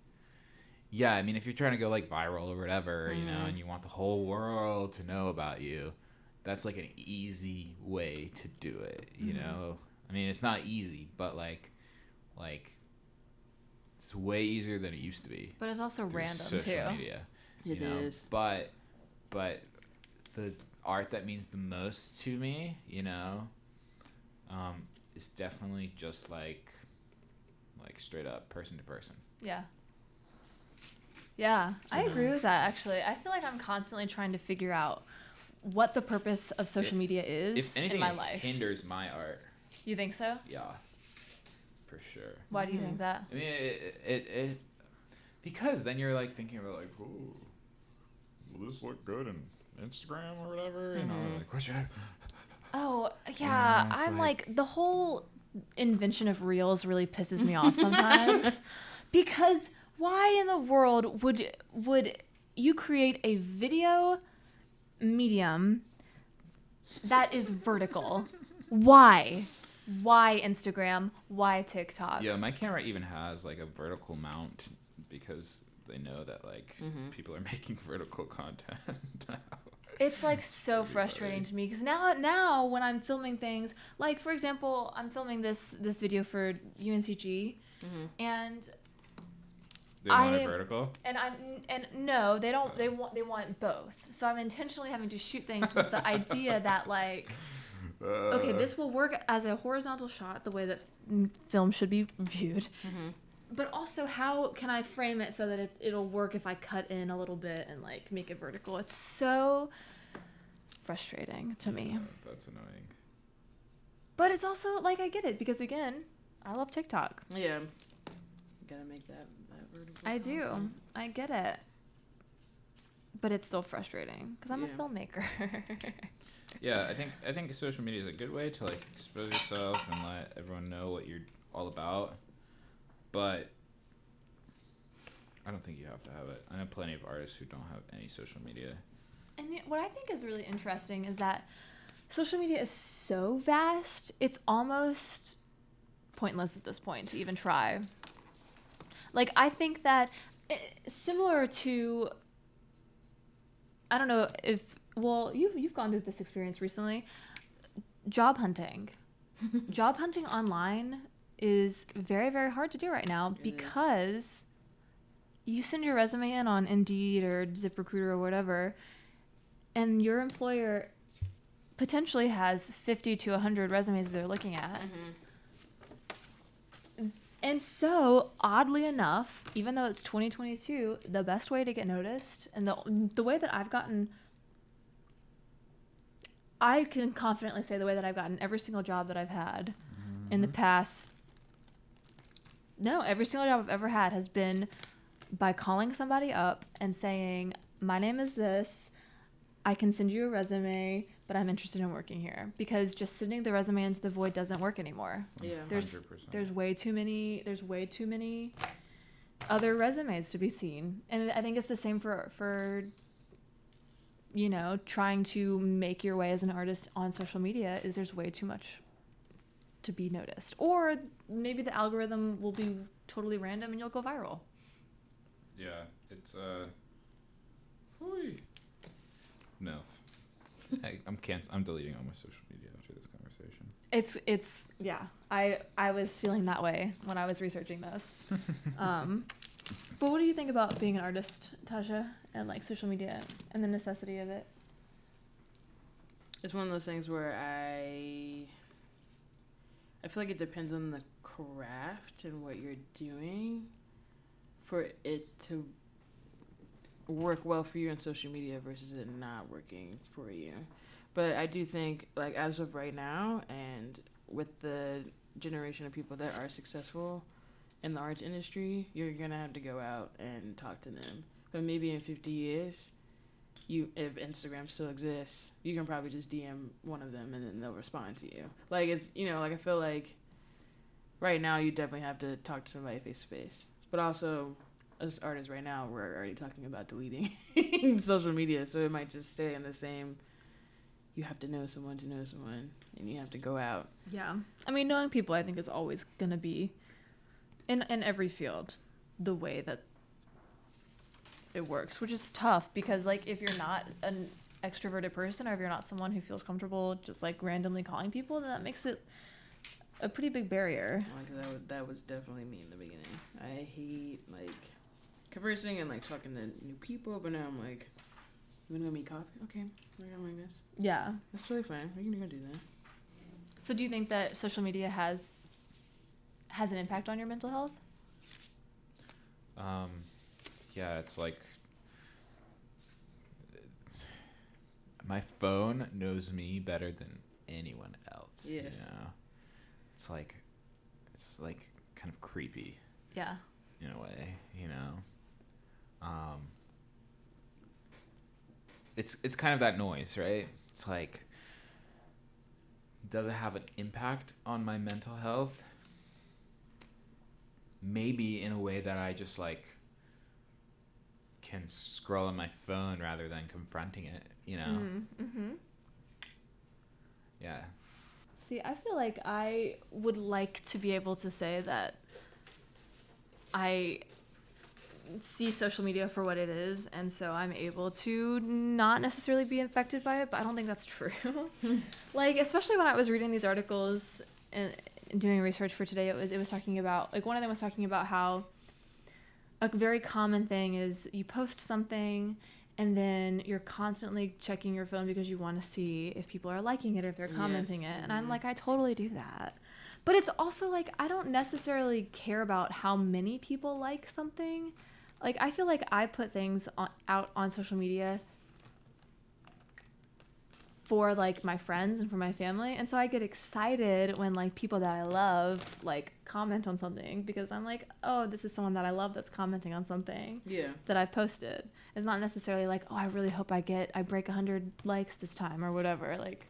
[SPEAKER 3] yeah, I mean, if you're trying to go, like, viral or whatever, you know, and you want the whole world to know about you, that's, like, an easy way to do it, you know? I mean, it's not easy, but, like, it's way easier than it used to be.
[SPEAKER 1] But it's also random,
[SPEAKER 3] social
[SPEAKER 1] too.
[SPEAKER 3] media.
[SPEAKER 2] It is.
[SPEAKER 3] But the art that means the most to me, you know, is definitely just like straight up person to person.
[SPEAKER 1] Yeah. Yeah,
[SPEAKER 3] So
[SPEAKER 1] I agree with that, actually. I feel like I'm constantly trying to figure out what the purpose of social media is
[SPEAKER 3] if anything,
[SPEAKER 1] in my
[SPEAKER 3] it
[SPEAKER 1] life.
[SPEAKER 3] hinders my art.
[SPEAKER 1] You think so?
[SPEAKER 3] Yeah, for sure.
[SPEAKER 1] Why do you think that?
[SPEAKER 3] I mean, it because then you're like thinking about like, oh, will this look good in Instagram or whatever? You know, like, what's your...
[SPEAKER 1] Oh, yeah.
[SPEAKER 3] Yeah, it's
[SPEAKER 1] I'm like, the whole invention of Reels really pisses me off sometimes. Because why in the world would you create a video medium that is vertical? Why? Why Instagram? Why TikTok?
[SPEAKER 3] Yeah, my camera even has like a vertical mount because they know that like people are making vertical content now.
[SPEAKER 1] It's like so frustrating to me because now when I'm filming things, like for example, I'm filming this video for UNCG, and
[SPEAKER 3] They want it vertical?
[SPEAKER 1] And no, they don't. They want both. So I'm intentionally having to shoot things with the idea that like, okay, this will work as a horizontal shot, the way that film should be viewed. But also, how can I frame it so that it'll work if I cut in a little bit and like make it vertical? It's so frustrating to me.
[SPEAKER 3] That's annoying.
[SPEAKER 1] But it's also like I get it because again, I love TikTok.
[SPEAKER 2] Yeah. You gotta make that vertical.
[SPEAKER 1] I do.
[SPEAKER 2] content.
[SPEAKER 1] I get it. But it's still frustrating because I'm a filmmaker.
[SPEAKER 3] Yeah, I think social media is a good way to like expose yourself and let everyone know what you're all about. But I don't think you have to have it. I know plenty of artists who don't have any social media.
[SPEAKER 1] And what I think is really interesting is that social media is so vast, it's almost pointless at this point to even try. Like, I think that similar to, I don't know if, well, you've gone through this experience recently, job hunting. Job hunting online is very, very hard to do right now because you send your resume in on Indeed or ZipRecruiter or whatever, and your employer potentially has 50 to 100 resumes they're looking at. And so, oddly enough, even though it's 2022, the best way to get noticed, and the way that I can confidently say the way that I've gotten every single job that I've had in the past, every single job I've ever had has been by calling somebody up and saying, my name is this, I can send you a resume, but I'm interested in working here. Because just sending the resume into the void doesn't work anymore.
[SPEAKER 2] Yeah.
[SPEAKER 1] There's way too many other resumes to be seen. And I think it's the same for you know, trying to make your way as an artist on social media is there's way too much to be noticed. Or maybe the algorithm will be totally random and you'll go viral.
[SPEAKER 3] Yeah, it's no. I'm deleting all my social media after this conversation.
[SPEAKER 1] It's yeah. I was feeling that way when I was researching this. But what do you think about being an artist, Taja, and like social media and the necessity of it?
[SPEAKER 2] It's one of those things where I feel like it depends on the craft and what you're doing for it to work well for you on social media versus it not working for you. But I do think, like, as of right now, and with the generation of people that are successful in the arts industry, you're going to have to go out and talk to them. But maybe in 50 years, if Instagram still exists, you can probably just DM one of them and then they'll respond to you. Like, it's, you know, like, I feel like right now you definitely have to talk to somebody face to face. But also, as artists right now, we're already talking about deleting social media, so it might just stay in the same, you have to know someone to know someone, and you have to go out.
[SPEAKER 1] Yeah. I mean, knowing people, I think, is always going to be, in every field, the way that it works, which is tough because, like, if you're not an extroverted person or if you're not someone who feels comfortable just, like, randomly calling people, then that makes it a pretty big barrier.
[SPEAKER 2] Like, that was definitely me in the beginning. I hate, like, conversing and, like, talking to new people, but now I'm like, you want to go meet coffee? Okay, we're going to like this.
[SPEAKER 1] Yeah.
[SPEAKER 2] That's totally fine. We can go do that.
[SPEAKER 1] So do you think that social media has an impact on your mental health?
[SPEAKER 3] Yeah, it's like my phone knows me better than anyone else.
[SPEAKER 2] Yes.
[SPEAKER 3] You know? It's like kind of creepy.
[SPEAKER 1] Yeah.
[SPEAKER 3] In a way, you know. It's kind of that noise, right? It's like, does it have an impact on my mental health? Maybe in a way that I just like can scroll on my phone rather than confronting it, you know?
[SPEAKER 1] Mm-hmm.
[SPEAKER 3] Yeah.
[SPEAKER 1] See, I feel like I would like to be able to say that I see social media for what it is, and so I'm able to not necessarily be affected by it, but I don't think that's true. Like, especially when I was reading these articles and doing research for today, it was talking about, like, one of them was talking about how a very common thing is you post something and then you're constantly checking your phone because you want to see if people are liking it or if they're commenting it. And I'm like, I totally do that. But it's also like, I don't necessarily care about how many people like something. Like, I feel like I put things out on social media for, like, my friends and for my family, and so I get excited when, like, people that I love, like, comment on something, because I'm like, oh, this is someone that I love that's commenting on something that I posted. It's not necessarily like, oh, I really hope I break 100 likes this time or whatever, like,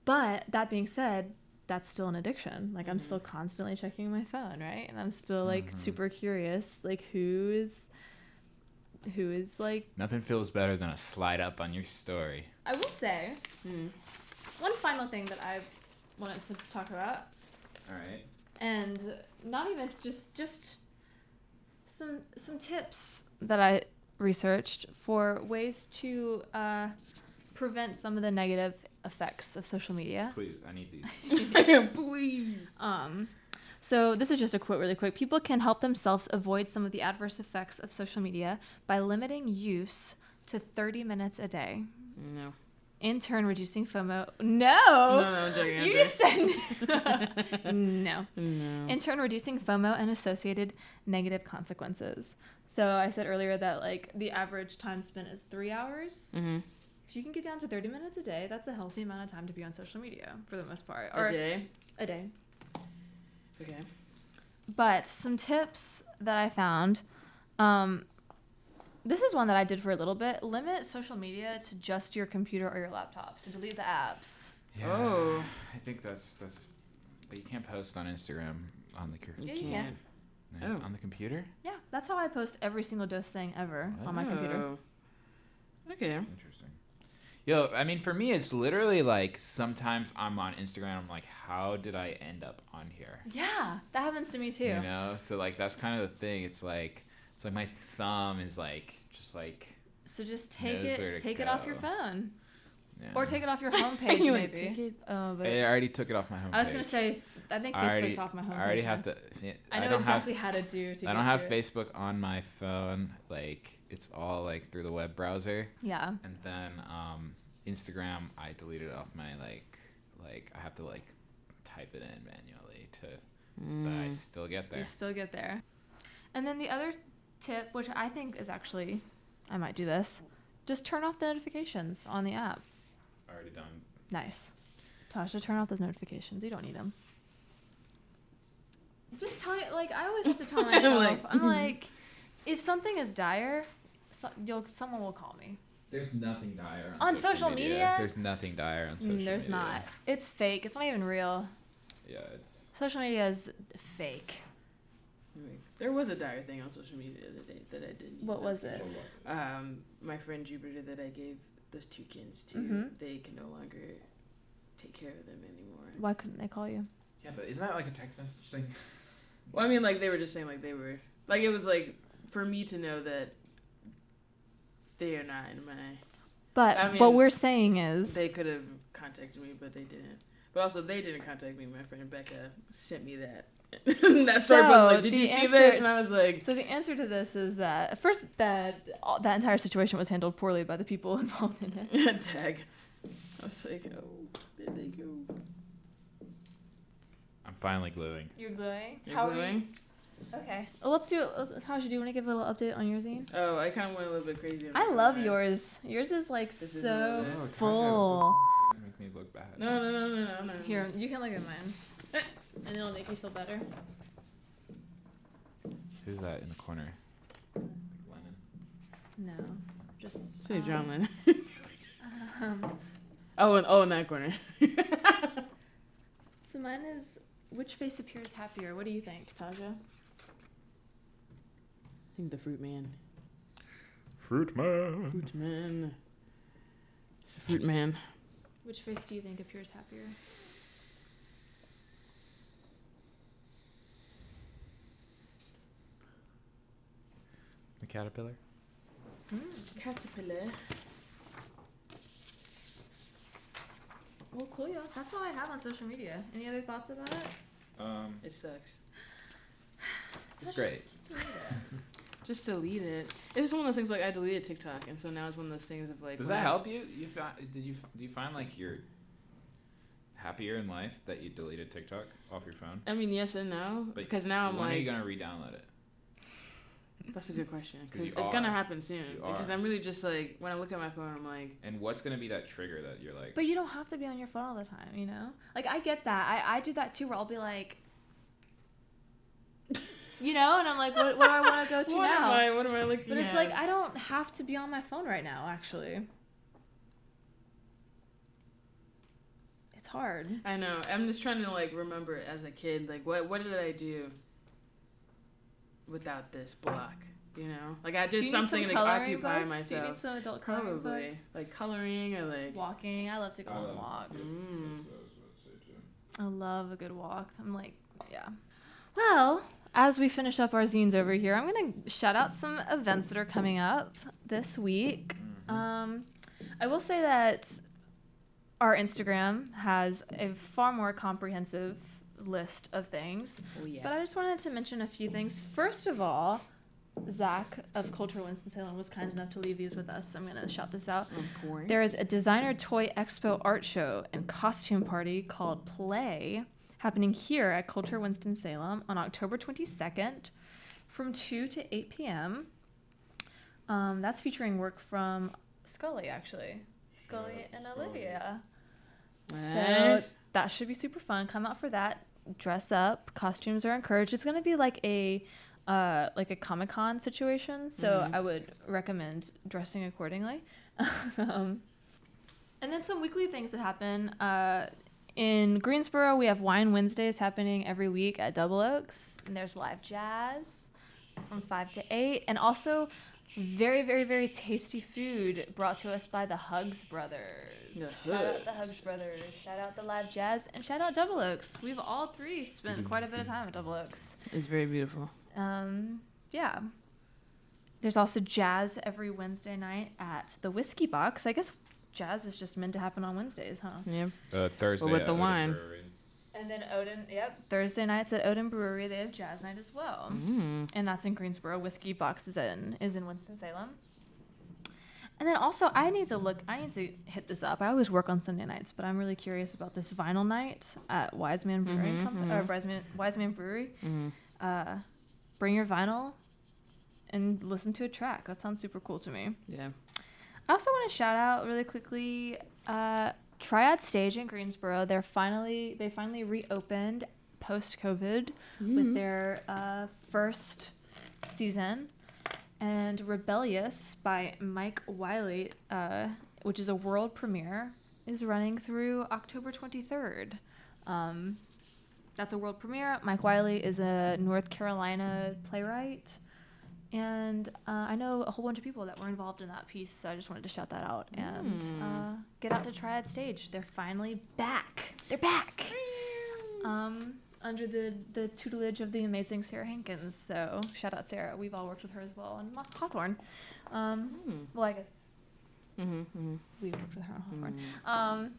[SPEAKER 1] but that being said, that's still an addiction. Like, I'm still constantly checking my phone, right? And I'm still, like, super curious, like, who is like...
[SPEAKER 3] Nothing feels better than a slide up on your story.
[SPEAKER 1] I will say, one final thing that I wanted to talk about.
[SPEAKER 3] All right.
[SPEAKER 1] And not even just some tips that I researched for ways to prevent some of the negative effects of social media.
[SPEAKER 3] Please, I need these.
[SPEAKER 2] Please.
[SPEAKER 1] So this is just a quote really quick. People can help themselves avoid some of the adverse effects of social media by limiting use to 30 minutes a day.
[SPEAKER 2] No.
[SPEAKER 1] In turn, reducing FOMO. No,
[SPEAKER 2] I'm joking.
[SPEAKER 1] You just said no. In turn, reducing FOMO and associated negative consequences. So I said earlier that, like, the average time spent is 3 hours.
[SPEAKER 2] Mm-hmm.
[SPEAKER 1] If you can get down to 30 minutes a day, that's a healthy amount of time to be on social media for the most part.
[SPEAKER 2] Or a day?
[SPEAKER 1] A day.
[SPEAKER 2] Okay.
[SPEAKER 1] But some tips that I found, this is one that I did for a little bit. Limit social media to just your computer or your laptop. So delete the apps.
[SPEAKER 3] Yeah,
[SPEAKER 2] oh.
[SPEAKER 3] I think that's. But you can't post on Instagram on the computer.
[SPEAKER 1] Yeah, you can.
[SPEAKER 3] No, on the computer?
[SPEAKER 1] Yeah, that's how I post every single D.O.S.E thing ever on my computer.
[SPEAKER 2] Okay.
[SPEAKER 3] Interesting. Yo, I mean, for me, it's literally like sometimes I'm on Instagram. I'm like, how did I end up on here?
[SPEAKER 1] Yeah, that happens to me too.
[SPEAKER 3] You know, so like that's kind of the thing. It's like my thumb is like just like.
[SPEAKER 1] So just take it off your phone,
[SPEAKER 3] yeah.
[SPEAKER 1] Or take it off your homepage maybe.
[SPEAKER 2] Take it?
[SPEAKER 1] But
[SPEAKER 3] I already took it off my homepage.
[SPEAKER 1] I was gonna say, I think Facebook's off my homepage.
[SPEAKER 3] I already have to.
[SPEAKER 1] I know exactly how to do.
[SPEAKER 3] I don't have Facebook on my phone. Like, it's all like through the web browser.
[SPEAKER 1] Yeah.
[SPEAKER 3] And then Instagram, I deleted off my like I have to like type it in manually but I still get there.
[SPEAKER 1] You still get there. And then the other tip, which I think is actually, I might do this. Just turn off the notifications on the app.
[SPEAKER 3] Already done.
[SPEAKER 1] Nice. Tasha, turn off those notifications. You don't need them. Just tell you, like, I always have to tell myself, I'm like, if something is dire, someone will call me.
[SPEAKER 3] There's nothing dire
[SPEAKER 1] on social media.
[SPEAKER 3] There's nothing dire on social media.
[SPEAKER 1] There's not. It's fake. It's not even real.
[SPEAKER 3] Yeah, it's...
[SPEAKER 1] Social media is fake.
[SPEAKER 2] There was a dire thing on social media the other day that I didn't.
[SPEAKER 1] What was it?
[SPEAKER 2] My friend Jupiter that I gave those 2 kids to, they can no longer take care of them anymore.
[SPEAKER 1] Why couldn't they call you?
[SPEAKER 3] Yeah, but isn't that like a text message thing?
[SPEAKER 2] Well, I mean, like, they were just saying, like, they were... Like, it was, like, for me to know that they are not in my...
[SPEAKER 1] But
[SPEAKER 2] I mean,
[SPEAKER 1] what we're saying is...
[SPEAKER 2] They could have contacted me, but they didn't. But also, they didn't contact me. My friend Becca sent me that. That story was like, did you see this? And I was like...
[SPEAKER 1] So the answer to this is that, first, that entire situation was handled poorly by the people involved in it.
[SPEAKER 2] Tag. I was like, oh, there they go.
[SPEAKER 3] I'm finally gluing.
[SPEAKER 1] You're gluing?
[SPEAKER 2] You're gluing?
[SPEAKER 1] Okay. Well, let's do it. Tasha, do you want to give a little update on your zine?
[SPEAKER 2] Oh, I kind of went a little bit crazy.
[SPEAKER 1] I love yours. Yours is like so full.
[SPEAKER 3] Make me look bad.
[SPEAKER 2] No.
[SPEAKER 1] Here, you can look at mine. And it'll make you feel better.
[SPEAKER 3] Who's that in the corner? Lennon?
[SPEAKER 1] No. Just...
[SPEAKER 2] Say John Lennon. In that corner.
[SPEAKER 1] So mine is, which face appears happier? What do you think, Taja?
[SPEAKER 2] I think the Fruit Man.
[SPEAKER 3] Fruit Man.
[SPEAKER 2] Fruit Man. It's a Fruit Man.
[SPEAKER 1] Which face do you think appears happier?
[SPEAKER 3] The caterpillar.
[SPEAKER 2] Caterpillar.
[SPEAKER 1] Well, cool, yeah. That's all I have on social media. Any other thoughts about it?
[SPEAKER 2] It sucks.
[SPEAKER 3] It's great.
[SPEAKER 1] Just delete it.
[SPEAKER 2] Just delete it. It's just one of those things, like, I deleted TikTok, and so now it's one of those things of, like...
[SPEAKER 3] Does that help you? Do you find, like, you're happier in life that you deleted TikTok off your phone?
[SPEAKER 2] I mean, yes and no. Because now I'm
[SPEAKER 3] when
[SPEAKER 2] like...
[SPEAKER 3] are you going to re-download it?
[SPEAKER 2] That's a good question. Because
[SPEAKER 3] You
[SPEAKER 2] it's
[SPEAKER 3] are.
[SPEAKER 2] going to happen soon.
[SPEAKER 3] You
[SPEAKER 2] Because
[SPEAKER 3] are.
[SPEAKER 2] I'm really just, like... When I look at my phone, I'm like...
[SPEAKER 3] And what's going to be that trigger that you're like...
[SPEAKER 1] But you don't have to be on your phone all the time, you know? Like, I get that. I do that, too, where I'll be like... You know? And I'm like, what do I want to go to now?
[SPEAKER 2] What am I looking at?
[SPEAKER 1] But it's like, I don't have to be on my phone right now, actually. It's hard.
[SPEAKER 2] I know. I'm just trying to, like, remember as a kid, like, what did I do without this block? You know? Like, I did something to occupy myself.
[SPEAKER 1] Do you need some adult coloring
[SPEAKER 2] Probably.
[SPEAKER 1] books?
[SPEAKER 2] Like, coloring or, like...
[SPEAKER 1] Walking. I love to go on walks. I love a good walk. I'm like, yeah. Well, as we finish up our zines over here, I'm going to shout out some events that are coming up this week. I will say that our Instagram has a far more comprehensive list of things.
[SPEAKER 2] Oh, yeah.
[SPEAKER 1] But I just wanted to mention a few things. First of all, Zach of Culture Winston-Salem was kind enough to leave these with us. So I'm going to shout this out.
[SPEAKER 2] Of course.
[SPEAKER 1] There is a designer toy expo art show and costume party called Play happening here at Culture Winston-Salem on October 22nd from 2 to 8 p.m. That's featuring work from Scully, actually. Scully and Olivia.
[SPEAKER 2] Nice.
[SPEAKER 1] So that should be super fun. Come out for that. Dress up. Costumes are encouraged. It's going to be like a Comic-Con situation, so I would recommend dressing accordingly. And then some weekly things that happen. In Greensboro, we have Wine Wednesdays happening every week at Double Oaks. And there's live jazz from 5 to 8. And also very, very, very tasty food brought to us by the Huggs Brothers. Shout out the Huggs Brothers. Shout out the live jazz. And shout out Double Oaks. We've all three spent quite a bit of time at Double Oaks.
[SPEAKER 2] It's very beautiful.
[SPEAKER 1] Yeah. There's also jazz every Wednesday night at the Whiskey Box. I guess jazz is just meant to happen on Wednesdays, huh?
[SPEAKER 2] Yeah.
[SPEAKER 3] Thursday
[SPEAKER 2] with the wine.
[SPEAKER 1] And then Odin, Thursday nights at Odin Brewery, they have jazz night as well. And that's in Greensboro. Whiskey Box is in Winston-Salem. And then also, I need to hit this up. I always work on Sunday nights, but I'm really curious about this vinyl night at Wiseman Brewing Wiseman Brewery. Bring your vinyl and listen to a track. That sounds super cool to me.
[SPEAKER 2] Yeah.
[SPEAKER 1] I also want to shout out really quickly Triad Stage in Greensboro. They finally reopened post-COVID with their first season. And Rebellious by Mike Wiley, which is a world premiere, is running through October 23rd. That's a world premiere. Mike Wiley is a North Carolina playwright. And I know a whole bunch of people that were involved in that piece, so I just wanted to shout that out. And get out to Triad Stage. They're finally back. They're back! Under the tutelage of the amazing Sarah Hankins. So shout out Sarah. We've all worked with her as well on Hawthorne. Well, I guess we worked with her on Hawthorne.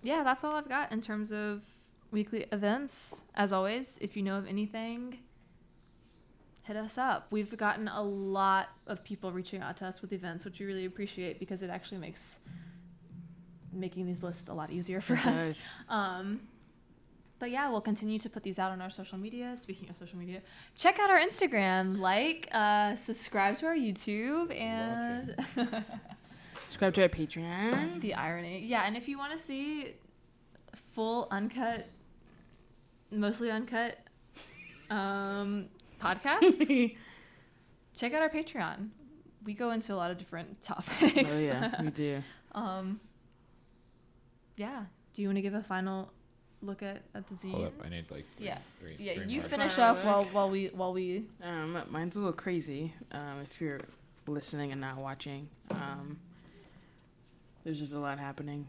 [SPEAKER 1] Yeah, that's all I've got in terms of weekly events. As always, if you know of anything, hit us up. We've gotten a lot of people reaching out to us with events, which we really appreciate because it actually makes making these lists a lot easier for us. But yeah, we'll continue to put these out on our social media. Speaking of social media, check out our Instagram, subscribe to our YouTube, and
[SPEAKER 2] subscribe to our Patreon.
[SPEAKER 1] The irony. Yeah, and if you want to see full uncut, mostly uncut podcasts, check out our Patreon. We go into a lot of different topics.
[SPEAKER 2] Oh yeah, we do.
[SPEAKER 1] Yeah. Do you want to give a final look at the zines?
[SPEAKER 3] Hold up, I need three
[SPEAKER 1] you
[SPEAKER 3] more.
[SPEAKER 1] finish up while we
[SPEAKER 2] mine's a little crazy if you're listening and not watching. There's just a lot happening,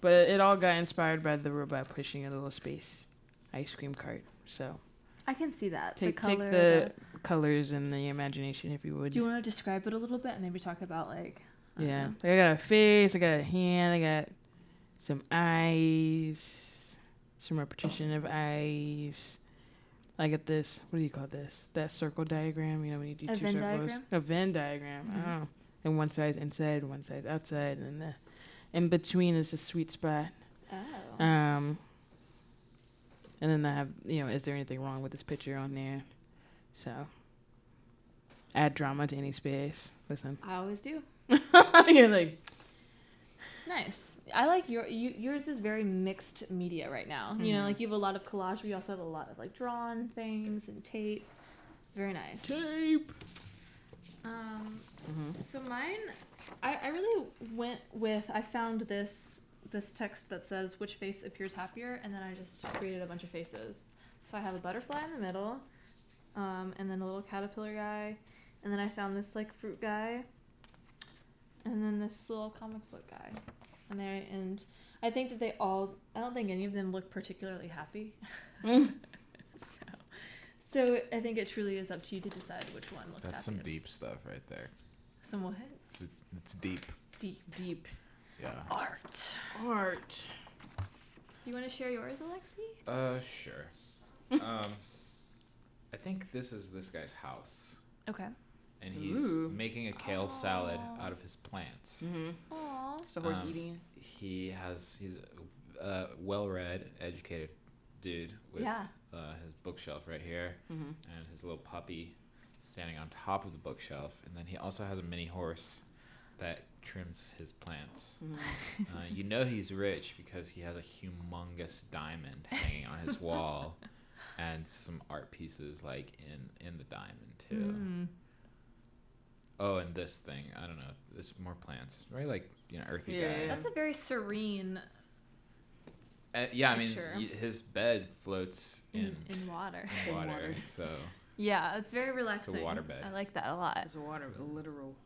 [SPEAKER 2] but it all got inspired by the robot pushing a little space ice cream cart. So
[SPEAKER 1] I can see that.
[SPEAKER 2] take the colors and the imagination, if you would.
[SPEAKER 1] Do you want to describe it a little bit and maybe talk about I
[SPEAKER 2] got a face, I got a hand, I got some eyes, some repetition of eyes. I got this, what do you call this? That circle diagram, when you do two circles.
[SPEAKER 1] Diagram?
[SPEAKER 2] A Venn diagram. Mm-hmm. I don't know. And one side's inside, one side's outside, and the in between is a sweet spot.
[SPEAKER 1] Oh.
[SPEAKER 2] And then I have, is there anything wrong with this picture on there? So, add drama to any space. Listen.
[SPEAKER 1] I always do.
[SPEAKER 2] You're like...
[SPEAKER 1] Nice. I like yours is very mixed media right now. You have a lot of collage, but you also have a lot of drawn things and tape. Very nice.
[SPEAKER 2] Tape.
[SPEAKER 1] So mine, I really went with, I found this text that says which face appears happier, and then I just created a bunch of faces. So I have a butterfly in the middle, and then a little caterpillar guy, and then I found this fruit guy, and then this little comic book guy. And I think that they all, I don't think any of them look particularly happy. So I think it truly is up to you to decide which one looks happiest.
[SPEAKER 3] That's some deep stuff right there.
[SPEAKER 1] Some what?
[SPEAKER 3] It's deep.
[SPEAKER 1] Deep.
[SPEAKER 3] Yeah.
[SPEAKER 2] Art.
[SPEAKER 1] You want to share yours, Alexei?
[SPEAKER 3] Sure. I think this is this guy's house.
[SPEAKER 1] Okay.
[SPEAKER 3] And he's making a kale salad out of his plants.
[SPEAKER 1] Aww.
[SPEAKER 2] Is the horse eating?
[SPEAKER 3] He's a well-read, educated dude with his bookshelf right here and his little puppy standing on top of the bookshelf. And then he also has a mini horse that trims his plants. He's rich because he has a humongous diamond hanging on his wall and some art pieces in the diamond too. Oh, and this thing, I don't know. There's more plants, right? Earthy guy.
[SPEAKER 1] That's a very serene.
[SPEAKER 3] His bed floats in
[SPEAKER 1] water.
[SPEAKER 3] In water, so.
[SPEAKER 1] Yeah, it's very relaxing.
[SPEAKER 3] It's a water bed.
[SPEAKER 1] I like that a lot.
[SPEAKER 2] It's a literal.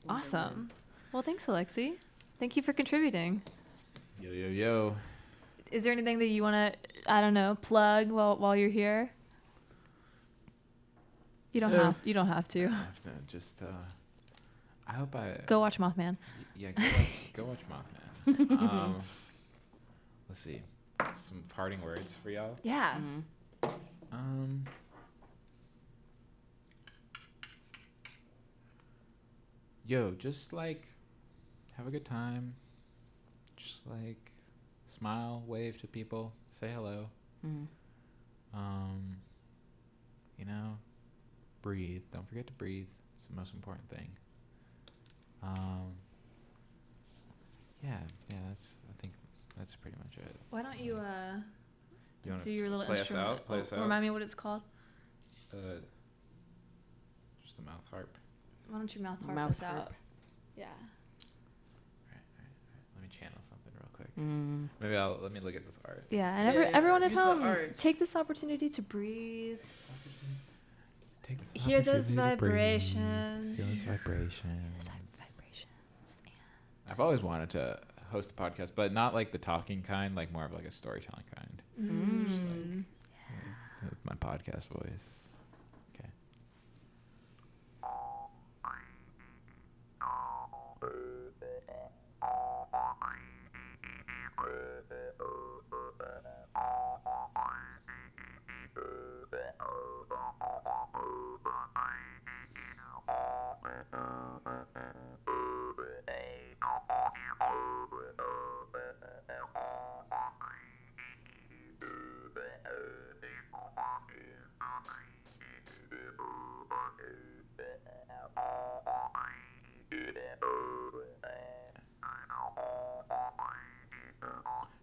[SPEAKER 1] Awesome. Well, thanks, Alexei. Thank you for contributing.
[SPEAKER 3] Yo.
[SPEAKER 1] Is there anything that you want to, plug while you're here? You don't have. You don't have to.
[SPEAKER 3] I have to just. I hope I
[SPEAKER 1] go watch Mothman.
[SPEAKER 3] Yeah, go watch Mothman. Let's see, some parting words for y'all.
[SPEAKER 1] Yeah.
[SPEAKER 3] Just have a good time. Just smile, wave to people, say hello. breathe. Don't forget to breathe. It's the most important thing. Yeah, I think that's pretty much it.
[SPEAKER 1] Why don't you
[SPEAKER 3] You wanna
[SPEAKER 1] do your little
[SPEAKER 3] play
[SPEAKER 1] instrument?
[SPEAKER 3] us out? Play us out?
[SPEAKER 1] Remind me what it's called.
[SPEAKER 3] Just the mouth harp.
[SPEAKER 1] Why don't you mouth harp
[SPEAKER 2] Mouth
[SPEAKER 1] us
[SPEAKER 2] harp.
[SPEAKER 1] out? Yeah.
[SPEAKER 3] Right. Let me channel something real quick. Maybe let me look at this art.
[SPEAKER 1] Yeah, and
[SPEAKER 2] Yeah,
[SPEAKER 1] everyone at
[SPEAKER 2] use the
[SPEAKER 1] home,
[SPEAKER 2] art.
[SPEAKER 1] take this opportunity to breathe.
[SPEAKER 3] Take this
[SPEAKER 1] Hear those
[SPEAKER 3] opportunity to breathe.
[SPEAKER 1] vibrations.
[SPEAKER 3] Feel those vibrations.
[SPEAKER 1] Those vibrations.
[SPEAKER 3] I've always wanted to host a podcast, but not like the talking kind, like more of like a storytelling kind. Just like my podcast voice. Okay.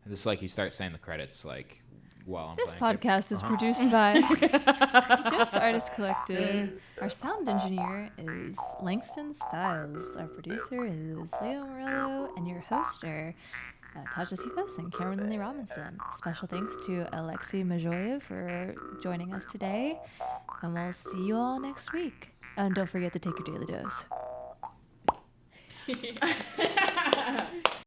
[SPEAKER 3] And this is like you start saying the credits like while I'm
[SPEAKER 1] This
[SPEAKER 3] playing.
[SPEAKER 1] podcast is produced by D.O.S.E Artist Collective. Our sound engineer is Langston Styles. Our producer is Leo Morello, and your hosts are Taja Seafus and Cameron Lindley Robinson. Special thanks to Alexei Mejouev for joining us today, and we'll see you all next week. And don't forget to take your daily dose.